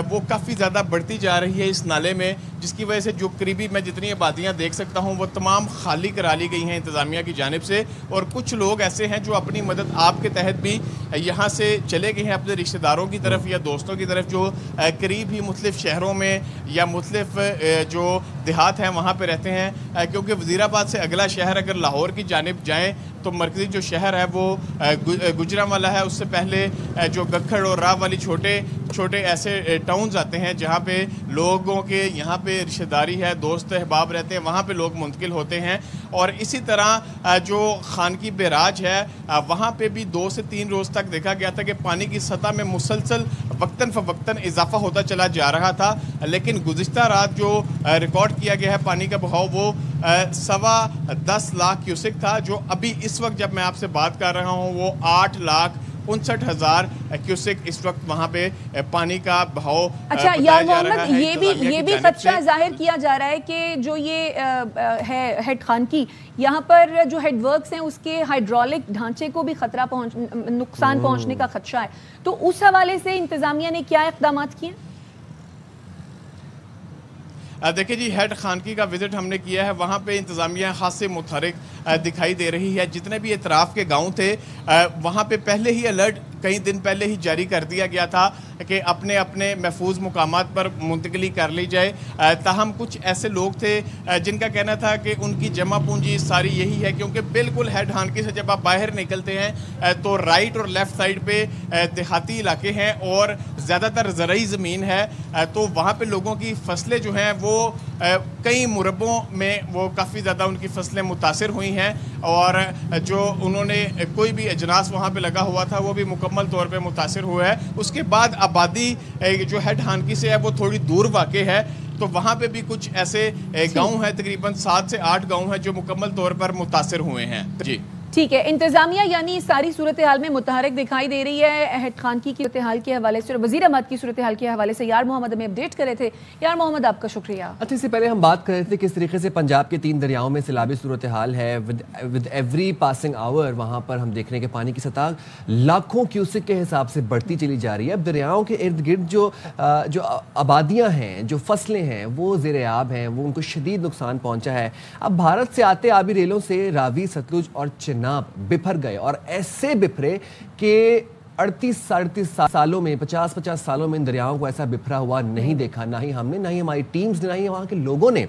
وہ کافی زیادہ بڑھتی جا رہی ہے اس نالے میں, جس کی وجہ سے جو قریبی میں جتنی آبادیاں دیکھ سکتا ہوں وہ تمام خالی کرا لی گئی ہیں انتظامیہ کی جانب سے. اور کچھ لوگ ایسے ہیں جو اپنی مدد آپ کے تحت بھی یہاں سے چلے گئے ہیں اپنے رشتہ داروں کی طرف یا دوستوں کی طرف جو قریب ہی مختلف شہروں میں یا مختلف جو دیہات ہیں وہاں پہ رہتے ہیں, کیونکہ وزیر آباد سے اگلا شہر اگر لاہور کی جانب جائیں تو مرکزی جو شہر ہے وہ گجرانوالہ ہے, اس سے پہلے جو گکھڑ اور راہ والی یعنی چھوٹے چھوٹے ایسے ٹاؤنز آتے ہیں جہاں پہ لوگوں کے یہاں پہ رشتہ داری ہے، دوست احباب رہتے ہیں، وہاں پہ لوگ منتقل ہوتے ہیں. اور اسی طرح جو خانگی بیراج ہے وہاں پہ بھی 2 سے 3 روز تک دیکھا گیا تھا کہ پانی کی سطح میں مسلسل وقتاً فوقتاً اضافہ ہوتا چلا جا رہا تھا. لیکن گزشتہ رات جو ریکارڈ کیا گیا ہے پانی کا بہاؤ وہ 10.25 لاکھ کیوسک تھا، جو ابھی اس وقت جب میں آپ سے بات کر رہا ہوں وہ 8,59,000 کیوسک اس وقت وہاں پہ پانی کا بہاؤ. اچھا یار محمد، یہ بھی خدشہ ظاہر کیا جا رہا ہے کہ جو یہ ہے ہیڈ خانگی، یہاں پر جو ہیڈ ورکس ہیں اس کے ہائیڈرولک ڈھانچے کو بھی نقصان پہنچنے کا خدشہ ہے. تو اس حوالے سے انتظامیہ نے کیا اقدامات کیے؟ دیکھیں جی، ہیڈ خانگی کا وزٹ ہم نے کیا ہے، وہاں پہ انتظامیہ خاصے متحرک دکھائی دے رہی ہے. جتنے بھی اطراف کے گاؤں تھے وہاں پہ پہلے ہی الرٹ کئی دن پہلے ہی جاری کر دیا گیا تھا کہ اپنے اپنے محفوظ مقامات پر منتقلی کر لی جائے. تاہم کچھ ایسے لوگ تھے جن کا کہنا تھا کہ ان کی جمع پونجی ساری یہی ہے، کیونکہ بالکل ہیڈ خانگی سے جب آپ باہر نکلتے ہیں تو رائٹ اور لیفٹ سائڈ پہ دیہاتی علاقے ہیں اور زیادہ تر زرعی زمین ہے. تو وہاں پہ لوگوں کی فصلیں جو ہیں وہ کئی مربوں میں وہ کافی زیادہ ان کی فصلیں متاثر ہوئی ہیں، اور جو انہوں نے کوئی بھی اجناس وہاں پہ لگا ہوا تھا وہ بھی مکمل طور پہ متاثر ہوا ہے. اس کے بعد آبادی جو ہیڈ خانگی سے ہے وہ تھوڑی دور واقع ہے، تو وہاں پہ بھی کچھ ایسے گاؤں ہیں، تقریباً 7 سے 8 گاؤں ہیں جو مکمل طور پر متاثر ہوئے ہیں. جی ٹھیک ہے. انتظامیہ یعنی ساری صورتحال میں متحرک دکھائی دے رہی ہے. ہیڈ خانگی کی صورتحال کے حوالے سے اور وزیر احمد کی صورتحال کے حوالے سے یار محمد ہمیں اپڈیٹ کرے تھے. یار محمد آپ کا شکریہ. اچھا، اس سے پہلے ہم بات کر رہے تھے کس طریقے سے پنجاب کے 3 دریاؤں میں سیلابی صورتحال ہے. ود ایوری پاسنگ آور وہاں پر ہم دیکھ رہے ہیں کہ پانی کی سطح لاکھوں کیوسک کے حساب سے بڑھتی چلی جا رہی ہے. اب دریاؤں کے ارد گرد جو آبادیاں ہیں، جو فصلیں ہیں وہ زیر آب ہیں، وہ ان کو شدید نقصان پہنچا ہے. اب بھارت سے آتے آبی ریلوں سے راوی، ستلج اور چناب بپھر گئے، اور ایسے بپھرے کہ 38 سالوں میں 50 سالوں میں ان دریاؤں کو ایسا بپھرا ہوا نہیں دیکھا، نہ ہی ہم نے، نہ ہی ہماری ٹیمز نے، نہ ہی وہاں کے لوگوں نے.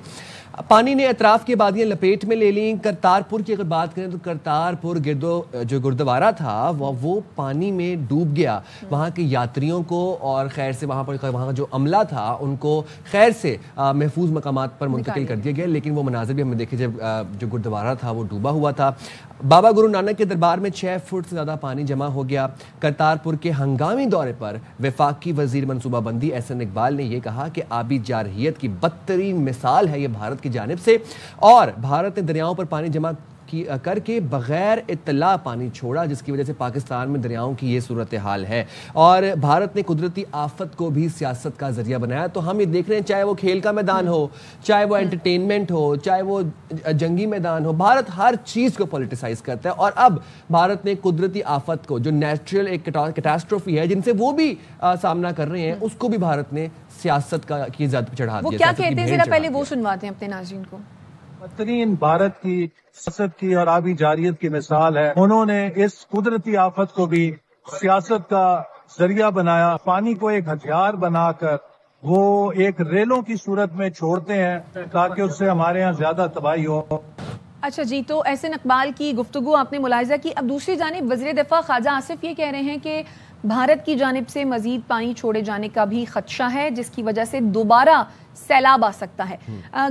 پانی نے اطراف کی آبادیاں لپیٹ میں لے لیں. کرتارپور کی اگر بات کریں تو کرتارپور جو گردوارہ تھا وہ پانی میں ڈوب گیا. وہاں کے یاتریوں کو اور خیر سے وہاں کا جو عملہ تھا ان کو خیر سے محفوظ مقامات پر منتقل کر دیا گیا. لیکن وہ مناظر بھی ہم نے دیکھے جب جو گردوارہ تھا وہ ڈوبا ہوا تھا. بابا گرو نانک کے دربار میں 6 فٹ سے زیادہ پانی جمع ہو گیا. کرتارپور کے ہنگامی دورے پر وفاقی وزیر منصوبہ بندی احسن اقبال نے یہ کہا کہ آبی جارحیت کی بدترین مثال ہے یہ بھارت کی جانب سے، اور بھارت نے دریاؤں پر پانی جمع کر کے بغیر اطلاع پانی چھوڑا، جس کی وجہ سے پاکستان میں دریاؤں کی یہ صورتحال ہے. اور بھارت نے قدرتی آفت کو بھی سیاست کا ذریعہ بنایا. تو ہم یہ دیکھ رہے ہیں چاہے وہ کھیل کا میدان ہو، چاہے وہ انٹرٹینمنٹ ہو، چاہے وہ جنگی میدان ہو، بھارت ہر چیز کو پولیٹیسائز کرتا ہے. اور اب بھارت نے قدرتی آفت کو جو نیچرل ایک کیٹاسٹروفی ہے جن سے وہ بھی سامنا کر رہے ہیں، اس کو بھی بھارت نے سیاست کی زد چڑھا دیا. وہ کیا کہتے ہیں ذرا پہلے وہ سنواتے ہیں اپنے ناظرین کو. بدترین بھارت کی سیاست کی اور آبی جارحیت کی مثال ہے. انہوں نے اس قدرتی آفت کو بھی سیاست کا ذریعہ بنایا. پانی کو ایک ہتھیار بنا کر وہ ایک ریلوں کی صورت میں چھوڑتے ہیں تاکہ اس سے ہمارے ہاں زیادہ تباہی ہو. اچھا جی، تو احسن اقبال کی گفتگو آپ نے ملاحظہ کی. اب دوسری جانب وزیر دفاع خواجہ آصف یہ کہہ رہے ہیں کہ بھارت کی جانب سے مزید پانی چھوڑے جانے کا بھی خدشہ ہے، جس کی وجہ سے دوبارہ سیلاب آ سکتا ہے.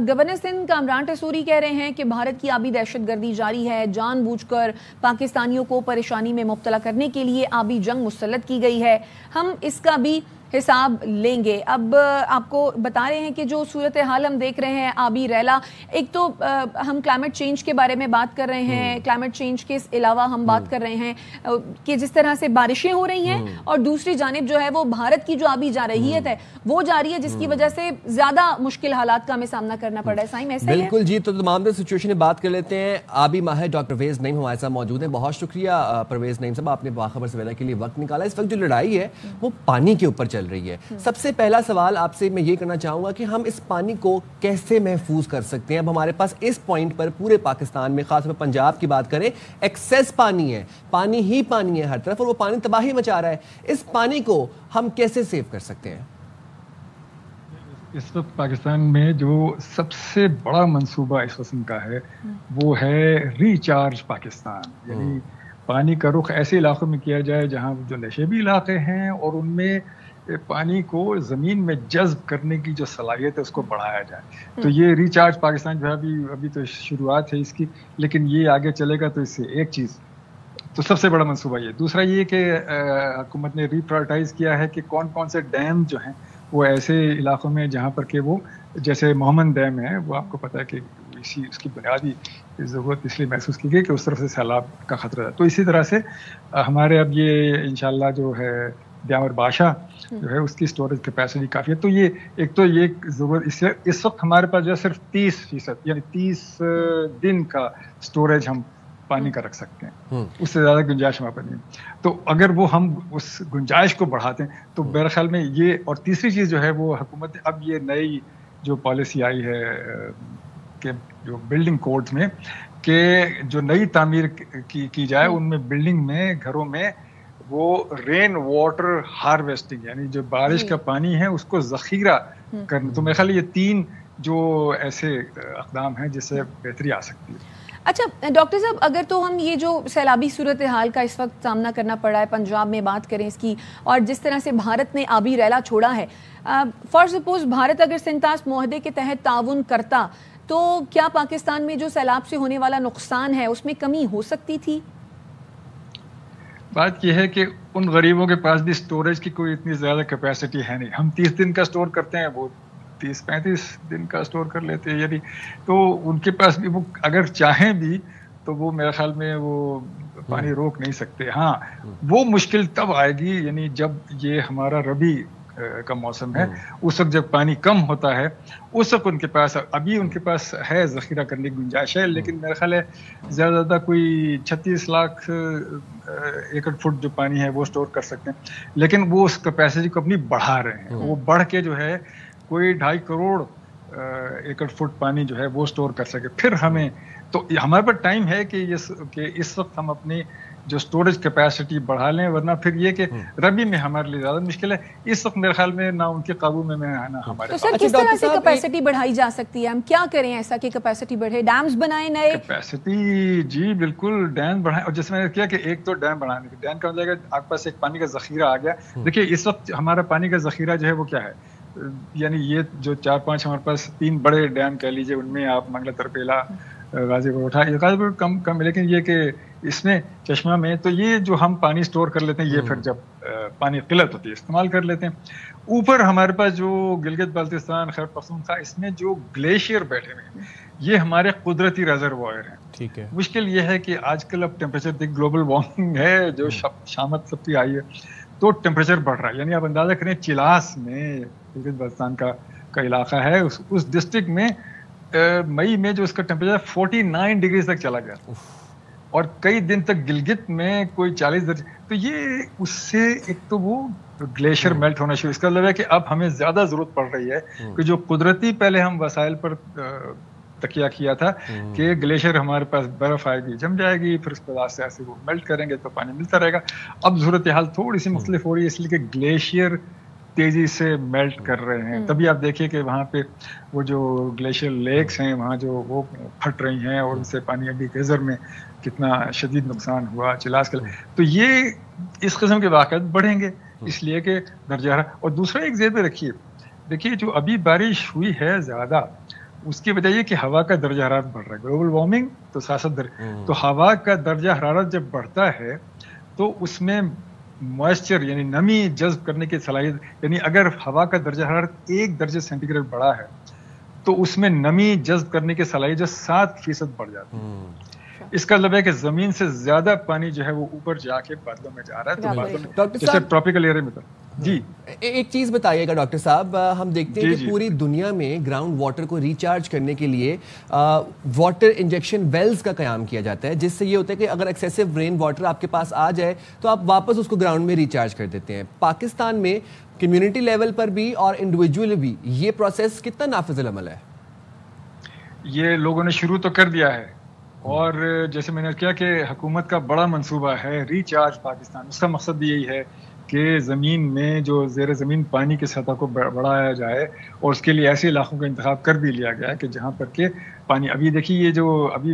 گورنر سندھ کامران ٹیسوری کہہ رہے ہیں کہ بھارت کی آبی دہشت گردی جاری ہے، جان بوجھ کر پاکستانیوں کو پریشانی میں مبتلا کرنے کے لیے آبی جنگ مسلط کی گئی ہے، ہم اس کا بھی حساب لیں گے. اب آپ کو بتا رہے ہیں کہ جو صورتحال ہم دیکھ رہے ہیں آبی ریلا، ایک تو ہم کلائمیٹ چینج کے بارے میں بات کر رہے ہیں، کلائمیٹ چینج کے علاوہ ہم بات کر رہے ہیں کہ جس طرح سے بارشیں ہو رہی ہیں، اور دوسری جانب جو ہے وہ بھارت کی جو آبی جارحیت ہے وہ جاری ہے، جس کی وجہ سے زیادہ مشکل حالات کا ہمیں سامنا کرنا پڑ رہا ہے. سائم ایسا ہی ہے؟ بالکل جی. تو تمام در سچویشن بات کر لیتے ہیں. آبی ماہر ڈاکٹر پرویز نعیم ہمارے ساتھ موجود ہیں. بہت شکریہ پرویز نعیم صاحب، آپ نے باخبر سویرا کے لیے وقت نکالا. اس وقت جو لڑائی ہے وہ پانی کے اوپر چل رہی ہے. سب سے پہلا سوال آپ سے میں یہ کرنا چاہوں گا کہ ہم اس پانی کو کیسے محفوظ کر سکتے ہیں؟ اب ہمارے پاس اس پوائنٹ پر پورے پاکستان میں، خاص طور پر پنجاب کی بات کریں، ایکسیس پانی ہے، پانی ہی پانی ہے ہر طرف، اور وہ پانی تباہی مچا رہا ہے. اس پانی کو ہم کیسے سیو کر سکتے ہیں؟ اس وقت پاکستان میں جو سب سے بڑا منصوبہ اس قسم کا ہے وہ ہے ریچارج پاکستان. یعنی پانی کا رخ ایسے علاقوں میں کیا جائے جہاں جو نشیبی علاقے ہیں اور ان میں پانی کو زمین میں جذب کرنے کی جو صلاحیت ہے اس کو بڑھایا جائے. تو یہ ریچارج پاکستان جو ہے ابھی تو شروعات ہے اس کی، لیکن یہ آگے چلے گا تو اس سے ایک چیز تو سب سے بڑا منصوبہ یہ. دوسرا یہ کہ حکومت نے ری پرائرٹائز کیا ہے کہ کون کون سے ڈیم جو ہیں وہ ایسے علاقوں میں جہاں پر کہ وہ جیسے محمد ڈیم ہے، وہ آپ کو پتہ ہے کہ اس کی بنیادی ضرورت اس لیے محسوس کی گئی کہ اس طرف سے سیلاب کا خطرہ ہے. تو اسی طرح سے ہمارے اب یہ انشاءاللہ جو ہے بیامر بادشاہ جو ہے اس کی سٹوریج کیپیسٹی کافی ہے. تو یہ ایک تو یہ ضرورت اس وقت ہمارے پاس جو ہے صرف 30% یعنی 30 دن کا سٹوریج ہم پانی کا رکھ سکتے ہیں، اس سے زیادہ گنجائش ہمارے پاس نہیں. تو اگر وہ ہم اس گنجائش کو بڑھاتے ہیں تو میرے خیال میں یہ. اور تیسری چیز جو ہے وہ حکومت نے اب یہ نئی جو پالیسی آئی ہے کہ جو بلڈنگ کوڈ میں کہ جو نئی تعمیر کی جائے ان میں بلڈنگ میں گھروں میں وہ رین واٹر ہارویسٹنگ یعنی جو بارش کا پانی ہے اس کو ذخیرہ کرنا. تو میرے خیال یہ 3 جو ایسے اقدام ہیں جس سے بہتری آ سکتی ہے. اچھا ڈاکٹر صاحب، اگر تو ہم یہ جو سیلابی صورتحال کا اس وقت سامنا کرنا پڑا ہے پنجاب میں بات کریں اس کی، اور جس طرح سے بھارت نے آبی ریلا چھوڑا ہے، فار سپوز بھارت اگر سنتاس معاہدے کے تحت تعاون کرتا تو کیا پاکستان میں جو سیلاب سے ہونے والا نقصان ہے اس میں کمی ہو سکتی تھی؟ بات یہ ہے کہ ان غریبوں کے پاس بھی سٹوریج کی کوئی اتنی زیادہ کیپیسٹی ہے نہیں. ہم 30 دن کا سٹور کرتے ہیں، وہ 30-35 دن کا سٹور کر لیتے ہیں. یعنی تو ان کے پاس بھی وہ اگر چاہیں بھی تو وہ میرے خیال میں وہ پانی روک نہیں سکتے. ہاں وہ مشکل تب آئے گی یعنی جب یہ ہمارا ربی کا موسم ہے، اس وقت جب پانی کم ہوتا ہے اس وقت ان کے پاس ابھی ان کے پاس ہے ذخیرہ کرنے کی گنجائش ہے، لیکن میرا خیال ہے زیادہ زیادہ کوئی 36 لاکھ ایکڑ فٹ جو پانی ہے وہ سٹور کر سکتے ہیں. لیکن وہ اس کیپیسٹی کو اپنی بڑھا رہے ہیں. وہ بڑھ کے جو ہے کوئی 2.5 کروڑ ایکڑ فٹ پانی جو ہے وہ سٹور کر سکے. پھر ہمیں تو ہمارے پاس ٹائم ہے کہ اس وقت ہم اپنی جو سٹوریج کیپیسٹی بڑھا لیں، ورنہ پھر یہ کہ ربی میں ہمارے لیے زیادہ مشکل ہے. اس وقت میرے خیال میں نہ ان کے قابو میں نہ ہمارے. تو سر کس طرح سے کیپیسٹی بڑھائی جا سکتی ہے؟ ہم کیا کریں ایسا کہ کیپیسٹی بڑھے؟ ڈیمز بنائیں نئے؟ کیپیسٹی جی بالکل ڈیم بڑھائیں. اور جیسے میں نے کیا کہ ایک تو ڈیم بڑھانے کا، ڈیم کا مطلب ہے کہ آپ کے پاس ایک پانی کا ذخیرہ آ گیا. دیکھیے اس وقت ہمارا پانی کا ذخیرہ جو ہے وہ کیا ہے، یعنی یہ جو 4-5 ہمارے پاس 3 بڑے ڈیم کہہ لیجیے، ان میں آپ منگلا ترپیلا غازی پور اٹھا، غازی پور کم لیکن یہ کہ اس میں چشمہ میں تو یہ جو ہم پانی سٹور کر لیتے ہیں یہ پھر جب پانی قلت ہوتی ہے استعمال کر لیتے ہیں. اوپر ہمارے پاس جو گلگت بلتستان خیبر پختونخوا اس میں جو گلیشیئر بیٹھے ہوئے ہیں یہ ہمارے قدرتی ریزروائر ہیں. ٹھیک ہے. مشکل یہ ہے کہ آج کل اب ٹیمپریچر گلوبل وارمنگ ہے جو شامت سب کی آئی ہے تو ٹیمپریچر بڑھ رہا ہے. یعنی آپ اندازہ کریں چلاس میں گلگت بلتستان کا علاقہ ہے، اس ڈسٹرکٹ میں مئی میں جو اس کا ٹیمپریچر 49 ڈگری تک چلا گیا اور کئی دن تک گلگت میں کوئی 40 درجے. تو یہ اس سے ایک تو وہ گلیشیئر میلٹ ہونا شروع. اس کا مطلب ہے کہ اب ہمیں زیادہ ضرورت پڑ رہی ہے کہ جو قدرتی پہلے ہم وسائل پر تکیہ کیا تھا کہ گلیشیئر ہمارے پاس برف آئے گی جم جائے گی پھر اس کے بعد سے ایسے وہ میلٹ کریں گے تو پانی ملتا رہے گا. اب صورتحال تھوڑی سی مختلف ہو رہی ہے اس لیے کہ گلیشیئر تیزی سے میلٹ کر رہے ہیں. تبھی آپ دیکھیے کہ وہاں پہ وہ جو گلیشیئر لیکس ہیں وہاں جو وہ پھٹ رہی ہیں اور ان سے پانی ابھی گیزر میں کتنا شدید نقصان ہوا چلاس کا. تو یہ اس قسم کے واقعات بڑھیں گے اس لیے کہ درجہ حرارت. اور دوسرا ایک ذہن میں رکھیے، دیکھیے جو ابھی بارش ہوئی ہے زیادہ اس کی وجہ یہ کہ ہوا کا درجہ حرارت بڑھ رہا ہے. گلوبل وارمنگ تو سیاست تو ہوا کا درجہ حرارت جب بڑھتا ہے تو اس میں موئسچر یعنی نمی جذب کرنے کی صلاحیت، یعنی اگر ہوا کا درجہ حرارت 1 درجہ سینٹی گریڈ بڑھا ہے تو اس میں نمی جذب کرنے کی صلاحیت جو 7% بڑھ جاتی ہے. اس کا مطلب ہے کہ زمین سے زیادہ پانی جو ہے وہ اوپر جا کے بادلوں میں جا رہا ہے. تو بادلوں جیسے ٹراپیکل ایریا میں جی ایک چیز بتائیے گا ڈاکٹر صاحب، ہم دیکھتے ہیں کہ پوری دنیا میں گراؤنڈ واٹر کو ریچارج کرنے کے لیے واٹر انجیکشن ویلز کا قیام کیا جاتا ہے، جس سے یہ ہوتا ہے کہ اگر ایکسیسو رین واٹر آپ کے پاس آ جائے تو آپ واپس اس کو گراؤنڈ میں ریچارج کر دیتے ہیں. پاکستان میں کمیونٹی لیول پر بھی اور انڈیویجول بھی یہ پروسیس کتنا نافذ العمل ہے؟ یہ لوگوں نے شروع تو کر دیا ہے اور جیسے میں نے کیا کہ حکومت کا بڑا منصوبہ ہے ریچارج پاکستان. اس کا مقصد بھی یہی ہے کہ زمین میں جو زیر زمین پانی کی سطح کو بڑھایا جائے اور اس کے لیے ایسے علاقوں کا انتخاب کر بھی لیا گیا ہے کہ جہاں پر کہ پانی ابھی دیکھیے یہ جو ابھی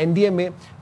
NDMA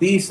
30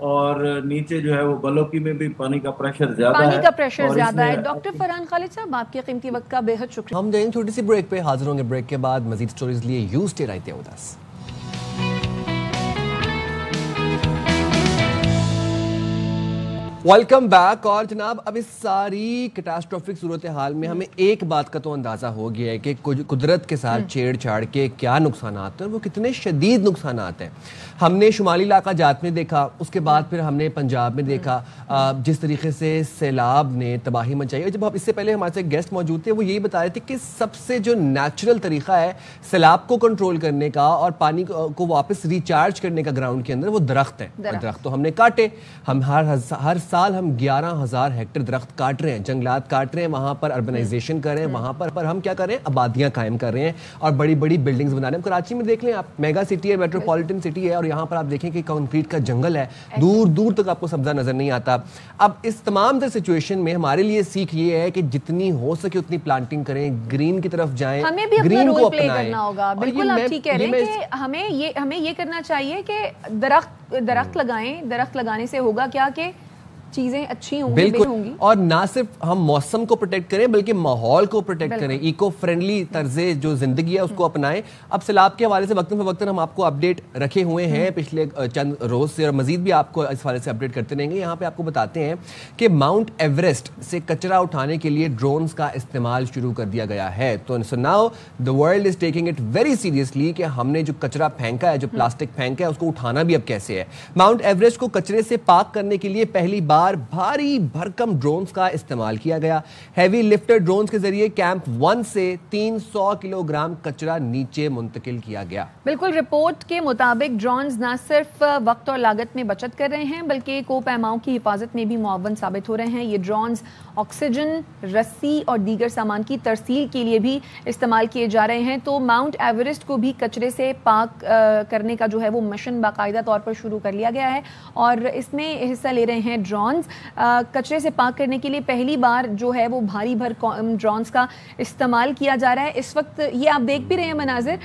اور نیچے جو ہے وہ بلوکی میں بھی پانی کا پریشر زیادہ ہے. پانی کا پریشر زیادہ ہے. ڈاکٹر فرحان خالد صاحب آپ کے قیمتی وقت کا بے حد شکریہ. ہم دیں چھوٹی سی بریک پہ، حاضر ہوں گے بریک کے بعد مزید سٹوریز لیے. You stay right there with us. Welcome back. اور جناب اب اس ساری کیٹاسٹروفک صورتحال میں ہمیں ایک بات کا تو اندازہ ہو گیا ہے کہ قدرت کے ساتھ چھیڑ چھاڑ کے کیا نقصانات ہیں، وہ کتنے شدید نقصانات ہیں. ہم نے شمالی علاقہ جات میں دیکھا، اس کے بعد پھر ہم نے پنجاب میں دیکھا جس طریقے سے سیلاب نے تباہی مچائی. اور جب اس سے پہلے ہمارے سے گیسٹ موجود تھے، وہ یہی بتا رہے تھے کہ سب سے جو نیچرل طریقہ ہے سیلاب کو کنٹرول کرنے کا اور پانی کو واپس ریچارج کرنے کا گراؤنڈ کے اندر، وہ درخت ہیں. درخت تو ہم نے کاٹے. ہم ہر سال ہم 11,000 ہیکٹر درخت کاٹ رہے ہیں، جنگلات کاٹ رہے ہیں، وہاں پر اربنائزیشن کر رہے ہیں، وہاں پر ہم کیا کر رہے ہیں، آبادیاں قائم کر رہے ہیں اور بڑی بڑی بلڈنگز بنا رہے ہیں. کراچی میں دیکھ لیں آپ، میگا سٹی ہے، میٹروپولیٹن سٹی ہے، اور یہاں پر آپ دیکھیں کہ کنکریٹ کا جنگل ہے، دور دور تک آپ کو سبزہ نظر نہیں آتا. اب اس تمام تر سچویشن میں ہمارے لیے سیکھ یہ ہے کہ جتنی ہو سکے اتنی پلانٹنگ کریں، گرین کی طرف جائیں، ہمیں بھی اپنا رول پلے کرنا ہوگا. بالکل آپ ٹھیک کہہ رہے ہیں کہ ہمیں یہ کرنا چاہیے کہ درخت لگائیں. درخت لگانے سے ہوگا کیا کہ چیزیں اچھی ہوں گی. اور نہ صرف ہم موسم کو پروٹیکٹ کریں بلکہ ماحول کو پروٹیکٹ کریں، ایکو فرینڈلی طرز جو زندگی ہے اس کو اپنائیں. اب سیلاب کے حوالے سے وقتاً فوقتاً ہم آپ کو اپڈیٹ رکھے ہوئے ہیں پچھلے چند روز سے، اور مزید بھی آپ کو اس حوالے سے اپڈیٹ کرتے رہیں گے. یہاں پہ آپ کو بتاتے ہیں کہ ماؤنٹ ایوریسٹ سے کچرا اٹھانے کے لیے ڈرونز کا استعمال شروع کر دیا گیا ہے. تو now the world is taking it very seriously کہ ہم نے جو کچرا پھینکا ہے، جو پلاسٹک پھینکا ہے، اس کو اٹھانا بھی اب کیسے ہے. ماؤنٹ ایوریسٹ کو کچرے سے پاک کرنے کے لیے پہلی بار بھاری بھرکم ڈرونز کا استعمال کیا گیا. ہیوی لفٹر ڈرونز کے ذریعے کیمپ 1 سے 300 کلو گرام کچرا نیچے منتقل کیا گیا. بالکل، رپورٹ کے مطابق ڈرونز نہ صرف وقت اور لاگت میں بچت کر رہے ہیں بلکہ کو پیماؤں کی حفاظت میں بھی معاون ثابت ہو رہے ہیں. یہ ڈرونز آکسیجن، رسی اور دیگر سامان کی ترسیل کے لیے بھی استعمال کیے جا رہے ہیں. تو ماؤنٹ ایوریسٹ کو بھی کچرے سے پاک کرنے کا جو ہے وہ مشن باقاعدہ طور پر شروع کر لیا گیا ہے اور اس میں حصہ لے رہے ہیں ڈرونز. کچرے سے پاک کرنے کے لیے پہلی بار جو ہے وہ بھاری بھرکم ڈرونز کا استعمال کیا جا رہا ہے. اس وقت یہ آپ دیکھ بھی رہے ہیں مناظر،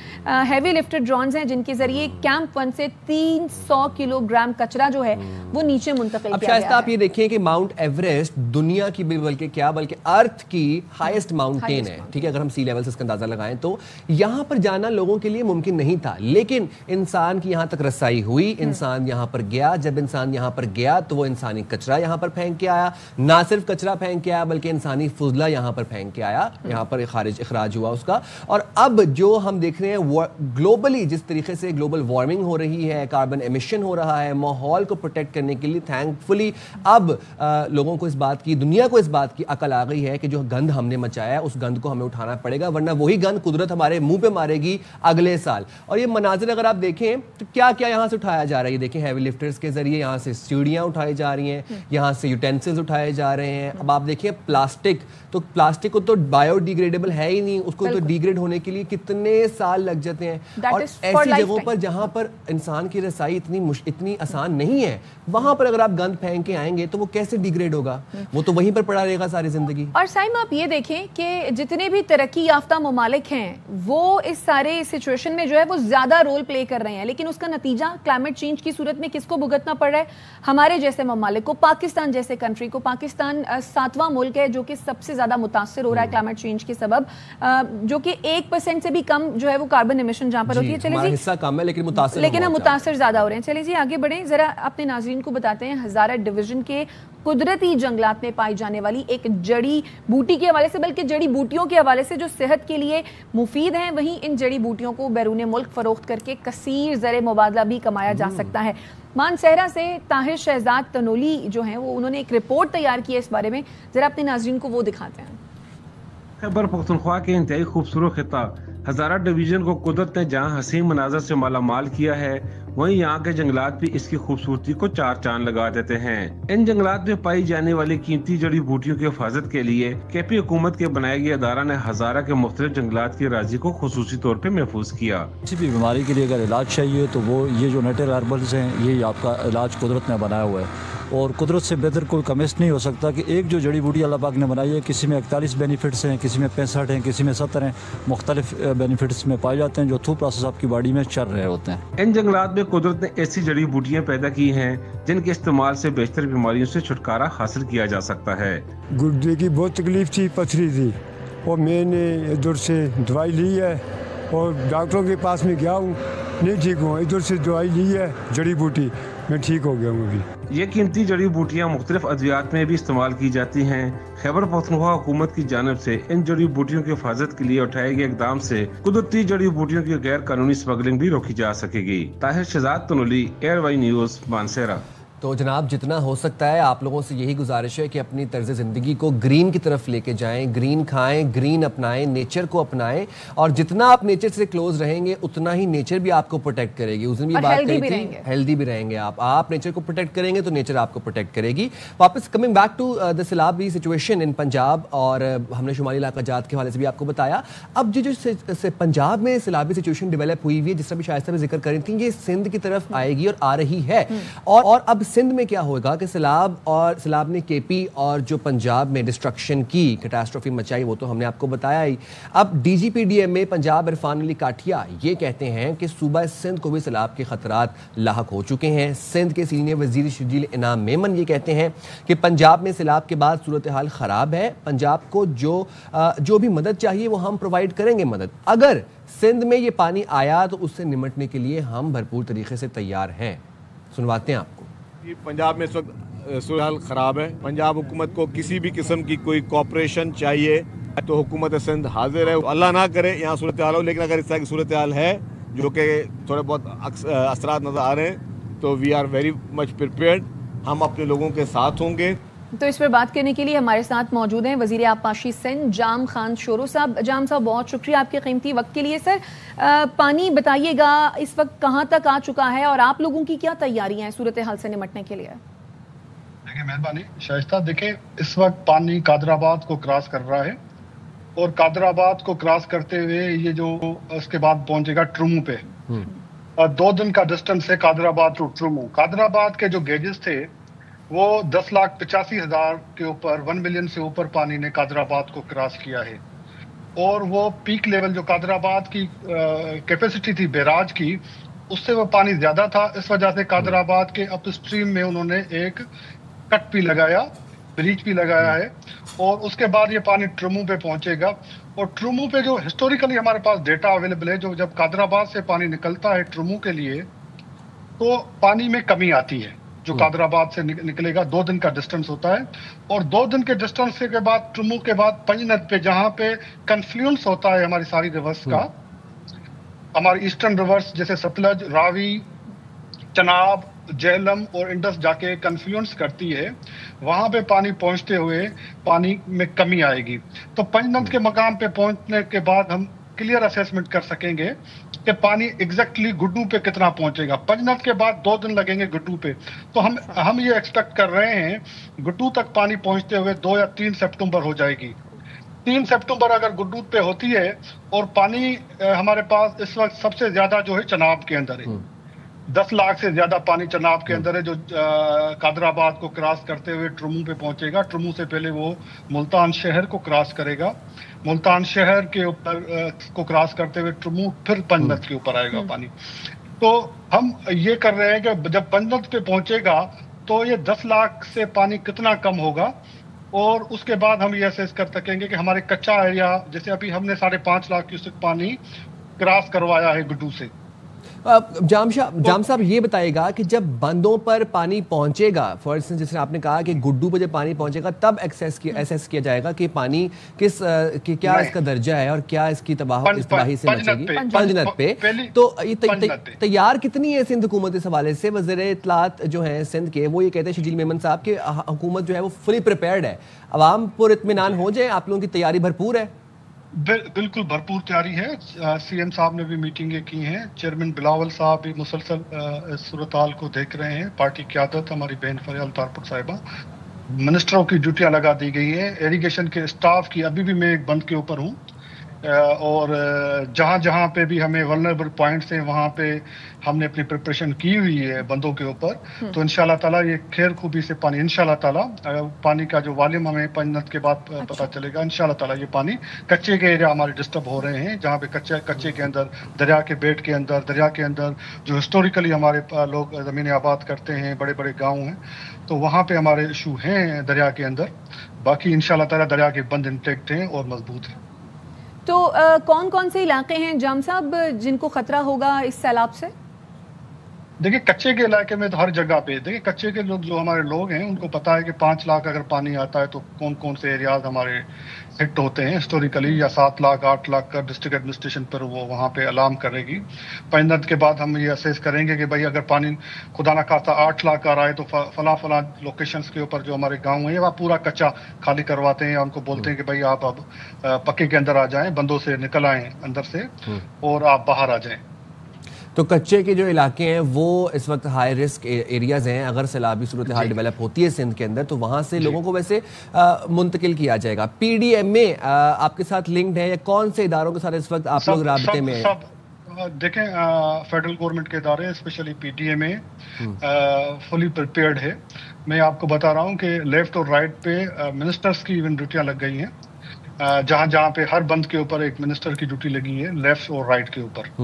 ہیوی لفٹر ڈرونز ہیں جن کے ذریعے کیمپ 1 سے 300 کلو گرام کچرا جو ہے وہ نیچے منتقل کیا گیا ہے. اب آپ یہ دیکھیں کہ ماؤنٹ ایوریسٹ دنیا کی بلکہ ارتھ کی ہائیسٹ ماؤنٹین ہے. ٹھیک ہے، اگر ہم سی لیول سے اس کا اندازہ لگائیں تو یہاں پر جانا لوگوں کے لیے ممکن نہیں تھا، لیکن انسان کی یہاں تک رسائی ہوئی. انسان یہاں پر گیا، جب انسان یہاں پر گیا تو وہ انسانی کچرا یہاں پر پھینک کے آیا. نہ صرف کچرا پھینک کے آیا بلکہ انسانی فضلہ یہاں پر پھینک کے آیا، یہاں پر اخراج ہوا اس کا. اور اب جو ہم دیکھ رہے ہیں گلوبلی جس طریقے سے گلوبل وارمنگ ہو رہی ہے، کاربن ایمیشن ہو رہا ہے، ماحول کو پروٹیکٹ کرنے کے لیے تھینک فلی اب لوگوں کو اس بات کی، دنیا کو اس بات کی عقل آ گئی ہے کہ جو گند ہم نے مچایا ہے اس گند کو ہمیں اٹھانا پڑے گا، ورنہ وہی گند قدرت ہمارے منہ پہ مارے گی اگلے سال. اور یہ مناظر اگر آپ دیکھیں تو کیا کیا یہاں سے اٹھایا جا رہا ہے. یہ دیکھیں ہیوی لفٹرز کے ذریعے یہاں سے سیڑھیاں اٹھائی جا رہی ہیں، یہاں سے یوٹینسلز اٹھائے جا رہے ہیں. اب آپ دیکھیں پلاسٹک کو تو بایو ڈیگریڈیبل ہے ہی نہیں، اس کو تو ڈیگریڈ ہونے کے لیے کتنے سال لگ جاتے ہیں. اور ایسی جگہوں پر جہاں پر انسان کی رسائی اتنی آسان نہیں ہے، وہاں پر اگر آپ گند پھینک کے آئیں گے تو وہ کیسے ڈیگریڈ ہوگا؟ وہ تو وہیں پر پڑا رہے گا ساری زندگی. اور سائم آپ یہ دیکھیں کہ جتنے بھی ترقی یافتہ ممالک ہیں وہ اس سارے سچویشن میں جو ہے وہ زیادہ رول پلے کر رہے ہیں، لیکن اس کا نتیجہ کلائمیٹ چینج کی صورت میں کس کو بھگتنا پڑ رہا ہے؟ ہمارے جیسے ممالک کو، پاکستان جیسے کنٹری کو. پاکستان 7واں ملک ہے جو کہ سب سے زیادہ متاثر ہو رہا ہے کلائمیٹ چینج کے سبب، جو کہ 1% سے بھی کم جو ہے وہ کاربن ایمیشن جہاں پر ہوتی ہے. چلے جی، حصہ کم ہے لیکن ہم متاثر زیادہ ہو رہے ہیں. چلے جی آگے بڑھیں، ذرا اپنے ناظرین کو بتاتے ہیں ہزارہ ڈویژن کے قدرتی جنگلات میں پائی جانے والی ایک جڑی بوٹی کے حوالے سے، بلکہ جڑی بوٹیوں کے حوالے سے جو صحت کے لیے مفید ہیں، وہیں ان جڑی بوٹیوں کو بیرون ملک فروخت کر کے کثیر زر مبادلہ بھی کمایا جا سکتا ہے. مانسہرہ سے طاہر شہزاد تنولی جو ہیں وہ انہوں نے ایک رپورٹ تیار کی ہے اس بارے میں، ذرا اپنے ناظرین کو وہ دکھاتے ہیں. خیبر پختونخوا کے انتہائی خوبصورت خطہ ہزارہ ڈویژن کو قدرت نے جہاں حسین مناظر سے مالا مال کیا ہے، وہیں یہاں کے جنگلات بھی اس کی خوبصورتی کو چار چاند لگا دیتے ہیں. ان جنگلات میں پائی جانے والی قیمتی جڑی بوٹیوں کی حفاظت کے لیے کیپی حکومت کے بنائے گئے ادارہ نے ہزارہ کے مختلف جنگلات کی اراضی کو خصوصی طور پہ محفوظ کیا. کسی بھی بیماری کے لیے اگر علاج چاہیے تو وہ یہ جو نیٹرل ہربلز ہیں، یہ آپ کا علاج قدرت نے بنایا ہوا ہے. اور قدرت سے بہتر کوئی کیمسٹ نہیں ہو سکتا کہ ایک جو جڑی بوٹی اللہ پاک نے بنائی ہے، کسی میں 41 بینیفٹس ہیں، کسی میں 65 ہیں، کسی میں 70 ہیں، مختلف بینیفٹس میں پائے جاتے ہیں جو تھرو پروسیس آپ کی باڈی میں چل رہے ہوتے ہیں۔ ان جنگلات میں قدرت نے ایسی جڑی بوٹیاں پیدا کی ہیں جن کے استعمال سے بیشتر بیماریوں سے چھٹکارا حاصل کیا جا سکتا ہے۔ گردے کی بہت تکلیف تھی، پتھری تھی، اور میں نے ادھر سے دوائی لی ہے اور ڈاکٹروں کے پاس میں گیا ہوں، نہیں ٹھیک ہوں، ادھر سے دوائی لی ہے جڑی بوٹی، میں ٹھیک ہو گیا ہوں ابھی۔ یہ قیمتی جڑی بوٹیاں مختلف ادویات میں بھی استعمال کی جاتی ہیں۔ خیبر پختونخوا حکومت کی جانب سے ان جڑی بوٹیوں کی حفاظت کے لیے اٹھائے گئے اقدام سے قدرتی جڑی بوٹیوں کی غیر قانونی اسمگلنگ بھی روکی جا سکے گی۔ Tahir Shahzad Tanoli, ARY news, Mansehra. تو جناب جتنا ہو سکتا ہے آپ لوگوں سے یہی گزارش ہے کہ اپنی طرز زندگی کو گرین کی طرف لے کے جائیں، گرین کھائیں، گرین اپنائیں، نیچر کو اپنائیں، اور جتنا آپ نیچر سے کلوز رہیں گے اتنا ہی نیچر بھی آپ کو پروٹیکٹ کرے گی۔ اس دن بھی بات کہی تھی، ہیلدی بھی رہیں گے آپ نیچر کو پروٹیکٹ کریں گے تو نیچر آپ کو پروٹیکٹ کرے گی۔ واپس کمنگ بیک ٹو دا سیلابی سچویشن ان پنجاب، اور ہم نے شمالی علاقہ جات کے حوالے سے بھی آپ کو بتایا۔ اب جو پنجاب میں سیلابی سچویشن ڈیولپ ہوئی ہے، جس طرح بھی شائستہ بھی ذکر کر رہی تھیں، یہ سندھ کی طرف آئے گی اور آ رہی ہے، اور اب سندھ میں کیا ہوگا کہ سیلاب نے کے پی اور جو پنجاب میں ڈسٹرکشن کی کیٹاسٹروفی مچائی وہ تو ہم نے آپ کو بتایا ہی۔ اب D G P D M A Punjab Irfan Ali Kathia یہ کہتے ہیں کہ صوبہ سندھ کو بھی سیلاب کے خطرات لاحق ہو چکے ہیں۔ سندھ کے سینئر وزیر شرجیل انعام میمن یہ کہتے ہیں کہ پنجاب میں سیلاب کے بعد صورتحال خراب ہے، پنجاب کو جو بھی مدد چاہیے وہ ہم پرووائڈ کریں گے مدد، اگر سندھ میں یہ پانی آیا تو اس سے نمٹنے کے لیے ہم بھرپور طریقے سے تیار ہیں۔ سنواتے ہیں آپ کو۔ پنجاب میں اس وقت صورتحال خراب ہے، پنجاب حکومت کو کسی بھی قسم کی کوئی کوپریشن چاہیے تو حکومت سندھ حاضر ہے۔ اللہ نہ کرے یہاں صورتحال ہو، لیکن اگر اس طرح کی صورتحال ہے جو کہ تھوڑے بہت اثرات نظر آ رہے ہیں تو we are very much prepared, ہم اپنے لوگوں کے ساتھ ہوں گے۔ تو اس پر بات کرنے کے لیے ہمارے ساتھ موجود ہیں وزیر آبپاشی سندھ جام خان شورو صاحب۔ جام صاحب بہت شکریہ آپ کے قیمتی وقت کے لیے۔ سر پانی بتائیے گا اس وقت کہاں تک آ چکا ہے اور آپ لوگوں کی کیا تیاریاں ہیں صورتحال سے نمٹنے کے لیے؟ دیکھیں مہربانی شائستہ، دیکھیں اس وقت پانی قادر آباد کو کراس کر رہا ہے، اور قادر آباد کو کراس کرتے ہوئے یہ جو اس کے بعد پہنچے گا ٹرمو پہ، 2 دن کا ڈسٹنس ہے قادر آباد ٹو ٹرمو۔ قادر آباد کے جو گیجز تھے وہ 10,85,000 کے اوپر، 1 ملین سے اوپر پانی نے قادر آباد کو کراس کیا ہے، اور وہ پیک لیول جو قادر آباد کی کیپیسٹی تھی بیراج کی، اس سے وہ پانی زیادہ تھا۔ اس وجہ سے قادر آباد کے اپ اسٹریم میں انہوں نے ایک کٹ بھی لگایا، بریچ بھی لگایا ہے، اور اس کے بعد یہ پانی ٹرمو پہ پہنچے گا۔ اور ٹرمو پہ جو ہسٹوریکلی ہمارے پاس ڈیٹا اویلیبل ہے، جو جب قادر آباد سے پانی نکلتا ہے ٹرمو کے لیے تو پانی میں کمی آتی ہے، جو قادر آباد سے نکلے گا 2 دن کا ڈسٹنس ہوتا ہے، اور 2 دن کے ڈسٹنس کے بعد ٹرمو کے بعد پنجنت پہ جہاں پہ کنفلوئنس ہوتا ہے ہماری ساری ریورس کا، ہماری ایسٹرن ریورس جیسے ستلج، راوی، چناب، جہلم اور انڈس جا کے کنفلوئنس کرتی ہے، وہاں پہ پانی پہنچتے ہوئے پانی میں کمی آئے گی۔ تو پنجنت کے مقام پہ پہنچنے کے بعد ہم کلیئر اسیسمنٹ کر سکیں گے کہ پانی ایگزیکٹلی گڈو پہ کتنا پہنچے گا۔ پنجنت کے بعد 2 دن لگیں گے گڈو پہ، تو ہم یہ ایکسپیکٹ کر رہے ہیں گڈو تک پانی پہنچتے ہوئے 2 یا 3 سپٹمبر ہو جائے گی۔ 3 سپٹمبر اگر گڈو پہ ہوتی ہے، اور پانی ہمارے پاس اس وقت سب سے زیادہ جو ہے چناب کے اندر ہے، 10 لاکھ سے زیادہ پانی چناب کے اندر ہے، جو قادر آباد کو کراس کرتے ہوئے ٹرمو پہ پہنچے گا۔ ٹرمو سے پہلے وہ ملتان شہر کو کراس کرے گا، ملتان شہر کے اوپر کو کراس کرتے ہوئے ٹرمو پھر پنجنت کے اوپر آئے گا پانی۔ تو ہم یہ کر رہے ہیں کہ جب پنجنت پہ پہنچے گا تو یہ 10 لاکھ سے پانی کتنا کم ہوگا، اور اس کے بعد ہم یہ اسیس کر سکیں گے کہ ہمارے کچا ایریا، جیسے ابھی ہم نے 5.5 لاکھ کیوسک پانی کراس کروایا ہے گڈو سے۔ جام صاحب یہ بتائے گا کہ جب بندوں پر پانی پہنچے گا، فار انسٹنس جس نے آپ نے کہا کہ گڈو پہ جب پانی پہنچے گا تب ایسیس کیا جائے گا کہ پانی کیا اس کا درجہ ہے اور کیا اس کی تباہی سے بچے گی پنجنت پہ۔ تو تیار کتنی ہے سندھ حکومت اس حوالے سے؟ وزیر اطلاعات جو ہیں سندھ کے وہ یہ کہتے ہیں شرجیل میمن صاحب کہ حکومت جو ہے وہ فلی پریپیئرڈ ہے، عوام پر اطمینان ہو جائے، آپ لوگوں کی تیاری بھرپور ہے؟ بالکل بھرپور تیاری ہے۔ سی ایم صاحب نے بھی میٹنگیں کی ہیں، چیئرمین بلاول صاحب بھی مسلسل صورتحال کو دیکھ رہے ہیں، پارٹی قیادت ہماری بہن فریال تارپور صاحبہ، منسٹروں کی ڈیوٹیاں لگا دی گئی ہیں، ایریگیشن کے اسٹاف کی ابھی بھی میں ایک بند کے اوپر ہوں اور جہاں جہاں پہ بھی ہمیں ولنریبل پوائنٹس ہیں وہاں پہ ہم نے اپنی پریپریشن کی ہوئی ہے بندوں کے اوپر. تو انشاءاللہ تعالیٰ یہ خیر خوبی سے پانی انشاءاللہ تعالیٰ پانی کا جو والیوم ہمیں 5 منٹ کے بعد پتہ چلے گا. انشاءاللہ تعالیٰ یہ پانی کچے کے ایریا ہمارے ڈسٹرب ہو رہے ہیں جہاں پہ کچے کے اندر دریا کے بیٹ کے اندر دریا کے اندر جو ہسٹوریکلی ہمارے لوگ زمین آباد کرتے ہیں بڑے بڑے گاؤں ہیں تو وہاں پہ ہمارے ایشو ہیں دریا کے اندر. باقی انشاءاللہ تعالیٰ دریا کے بند انٹیکٹ ہیں اور مضبوط ہیں. تو کون کون سے علاقے ہیں جام صاحب جن کو خطرہ ہوگا اس سیلاب سے؟ دیکھیں کچے کے علاقے میں تو ہر جگہ پہ دیکھیں کچے کے لوگ جو ہمارے لوگ ہیں ان کو پتہ ہے کہ 5 لاکھ اگر پانی آتا ہے تو کون کون سے ایریاز ہمارے ہٹ ہوتے ہیں ہسٹوریکلی, یا 7 لاکھ 8 لاکھ کا ڈسٹرکٹ ایڈمنسٹریشن پر وہ وہاں پہ الارم کرے گی. 5 منٹ کے بعد ہم یہ اسیس کریں گے کہ بھائی اگر پانی خدا نہ خواستہ 8 لاکھ کا رہا ہے تو فلاں لوکیشنز کے اوپر جو ہمارے گاؤں ہیں وہ پورا کچا خالی کرواتے ہیں. ان کو بولتے ہیں کہ بھائی آپ اب پکے کے اندر آ جائیں, بندوں سے نکل آئیں اندر سے اور آپ باہر آ جائیں. تو کچے کے جو علاقے ہیں وہ اس وقت ہائی رسک ایریاز ہیں. اگر سیلابی صورتحال ڈیولپ ہوتی ہے سندھ کے اندر تو وہاں سے لوگوں کو ویسے منتقل کیا جائے گا. پی ڈی ایم اے آپ کے ساتھ لنکڈ ہے یا کون سے اداروں کے ساتھ اس وقت آپ لوگ رابطے میں ہیں؟ دیکھیں فیڈرل گورنمنٹ کے ادارے اسپیشلی پی ڈی ایم اے فلی پریپیئرڈ ہے. میں آپ کو بتا رہا ہوں کہ لیفٹ اور رائٹ پہ منسٹرز کی ایون ڈیوٹیاں لگ گئی ہیں. جہاں جہاں پہ ہر بند کے اوپر ایک منسٹر کی ڈیوٹی لگی ہے لیفٹ اور رائٹ کے اوپر.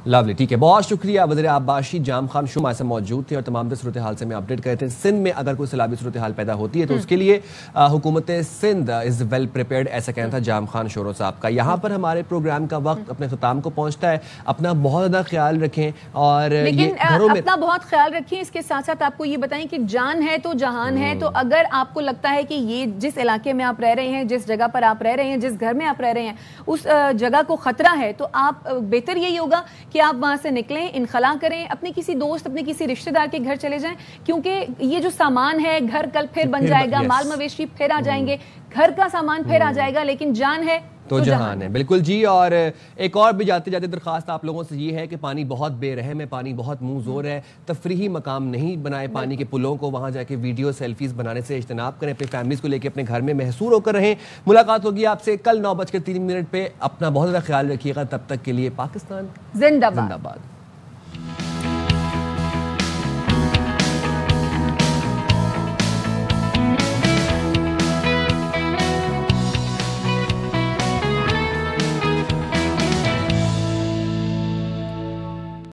لاولی, ٹھیک ہے, بہت شکریہ. وزیر آباشی جام خان شو ہمارے سے موجود تھے اور تمام در صورتحال سے میں اپڈیٹ کرے تھے. سندھ میں اگر کوئی سیلابی صورتحال پیدا ہوتی ہے تو اس کے لیے حکومت سندھ از ویل پریپیئرڈ, ایسا کہنا تھا جام خان شورو صاحب کا. یہاں پر ہمارے پروگرام کا وقت اپنے اختتام کو پہنچتا ہے. اپنا بہت زیادہ خیال رکھیں اور لیکن اپنا بہت خیال رکھیں. اس کے ساتھ ساتھ آپ کو یہ بتائیں کہ جان ہے تو جہان ہے. تو اگر آپ کو لگتا ہے کہ یہ جس علاقے میں آپ رہ رہے ہیں, جس جگہ پر آپ رہ رہے ہیں, جس گھر میں آپ رہ رہے ہیں, اس جگہ کو خطرہ ہے تو آپ بہتر یہی ہوگا کہ آپ وہاں سے انخلا کریں, اپنے کسی دوست اپنے کسی رشتہ دار کے گھر چلے جائیں, کیونکہ یہ جو سامان ہے گھر کل پھر بن جائے گا, مال مویشی پھر آ جائیں گے, گھر کا سامان پھر آ جائے گا, لیکن جان ہے تو جہان ہے. بالکل جی. اور ایک اور بھی جاتے جاتے درخواست آپ لوگوں سے یہ ہے کہ پانی بہت بے رحم ہے, پانی بہت منہ زور ہے. تفریحی مقام نہیں بنائے پانی کے پلوں کو, وہاں جا کے ویڈیو سیلفیز بنانے سے اجتناب کریں. اپنی فیملیز کو لے کے اپنے گھر میں محصور ہو کر رہیں. ملاقات ہوگی آپ سے کل 9:03 پہ. اپنا بہت زیادہ خیال رکھیے گا. تب تک کے لیے پاکستان زندہ باد.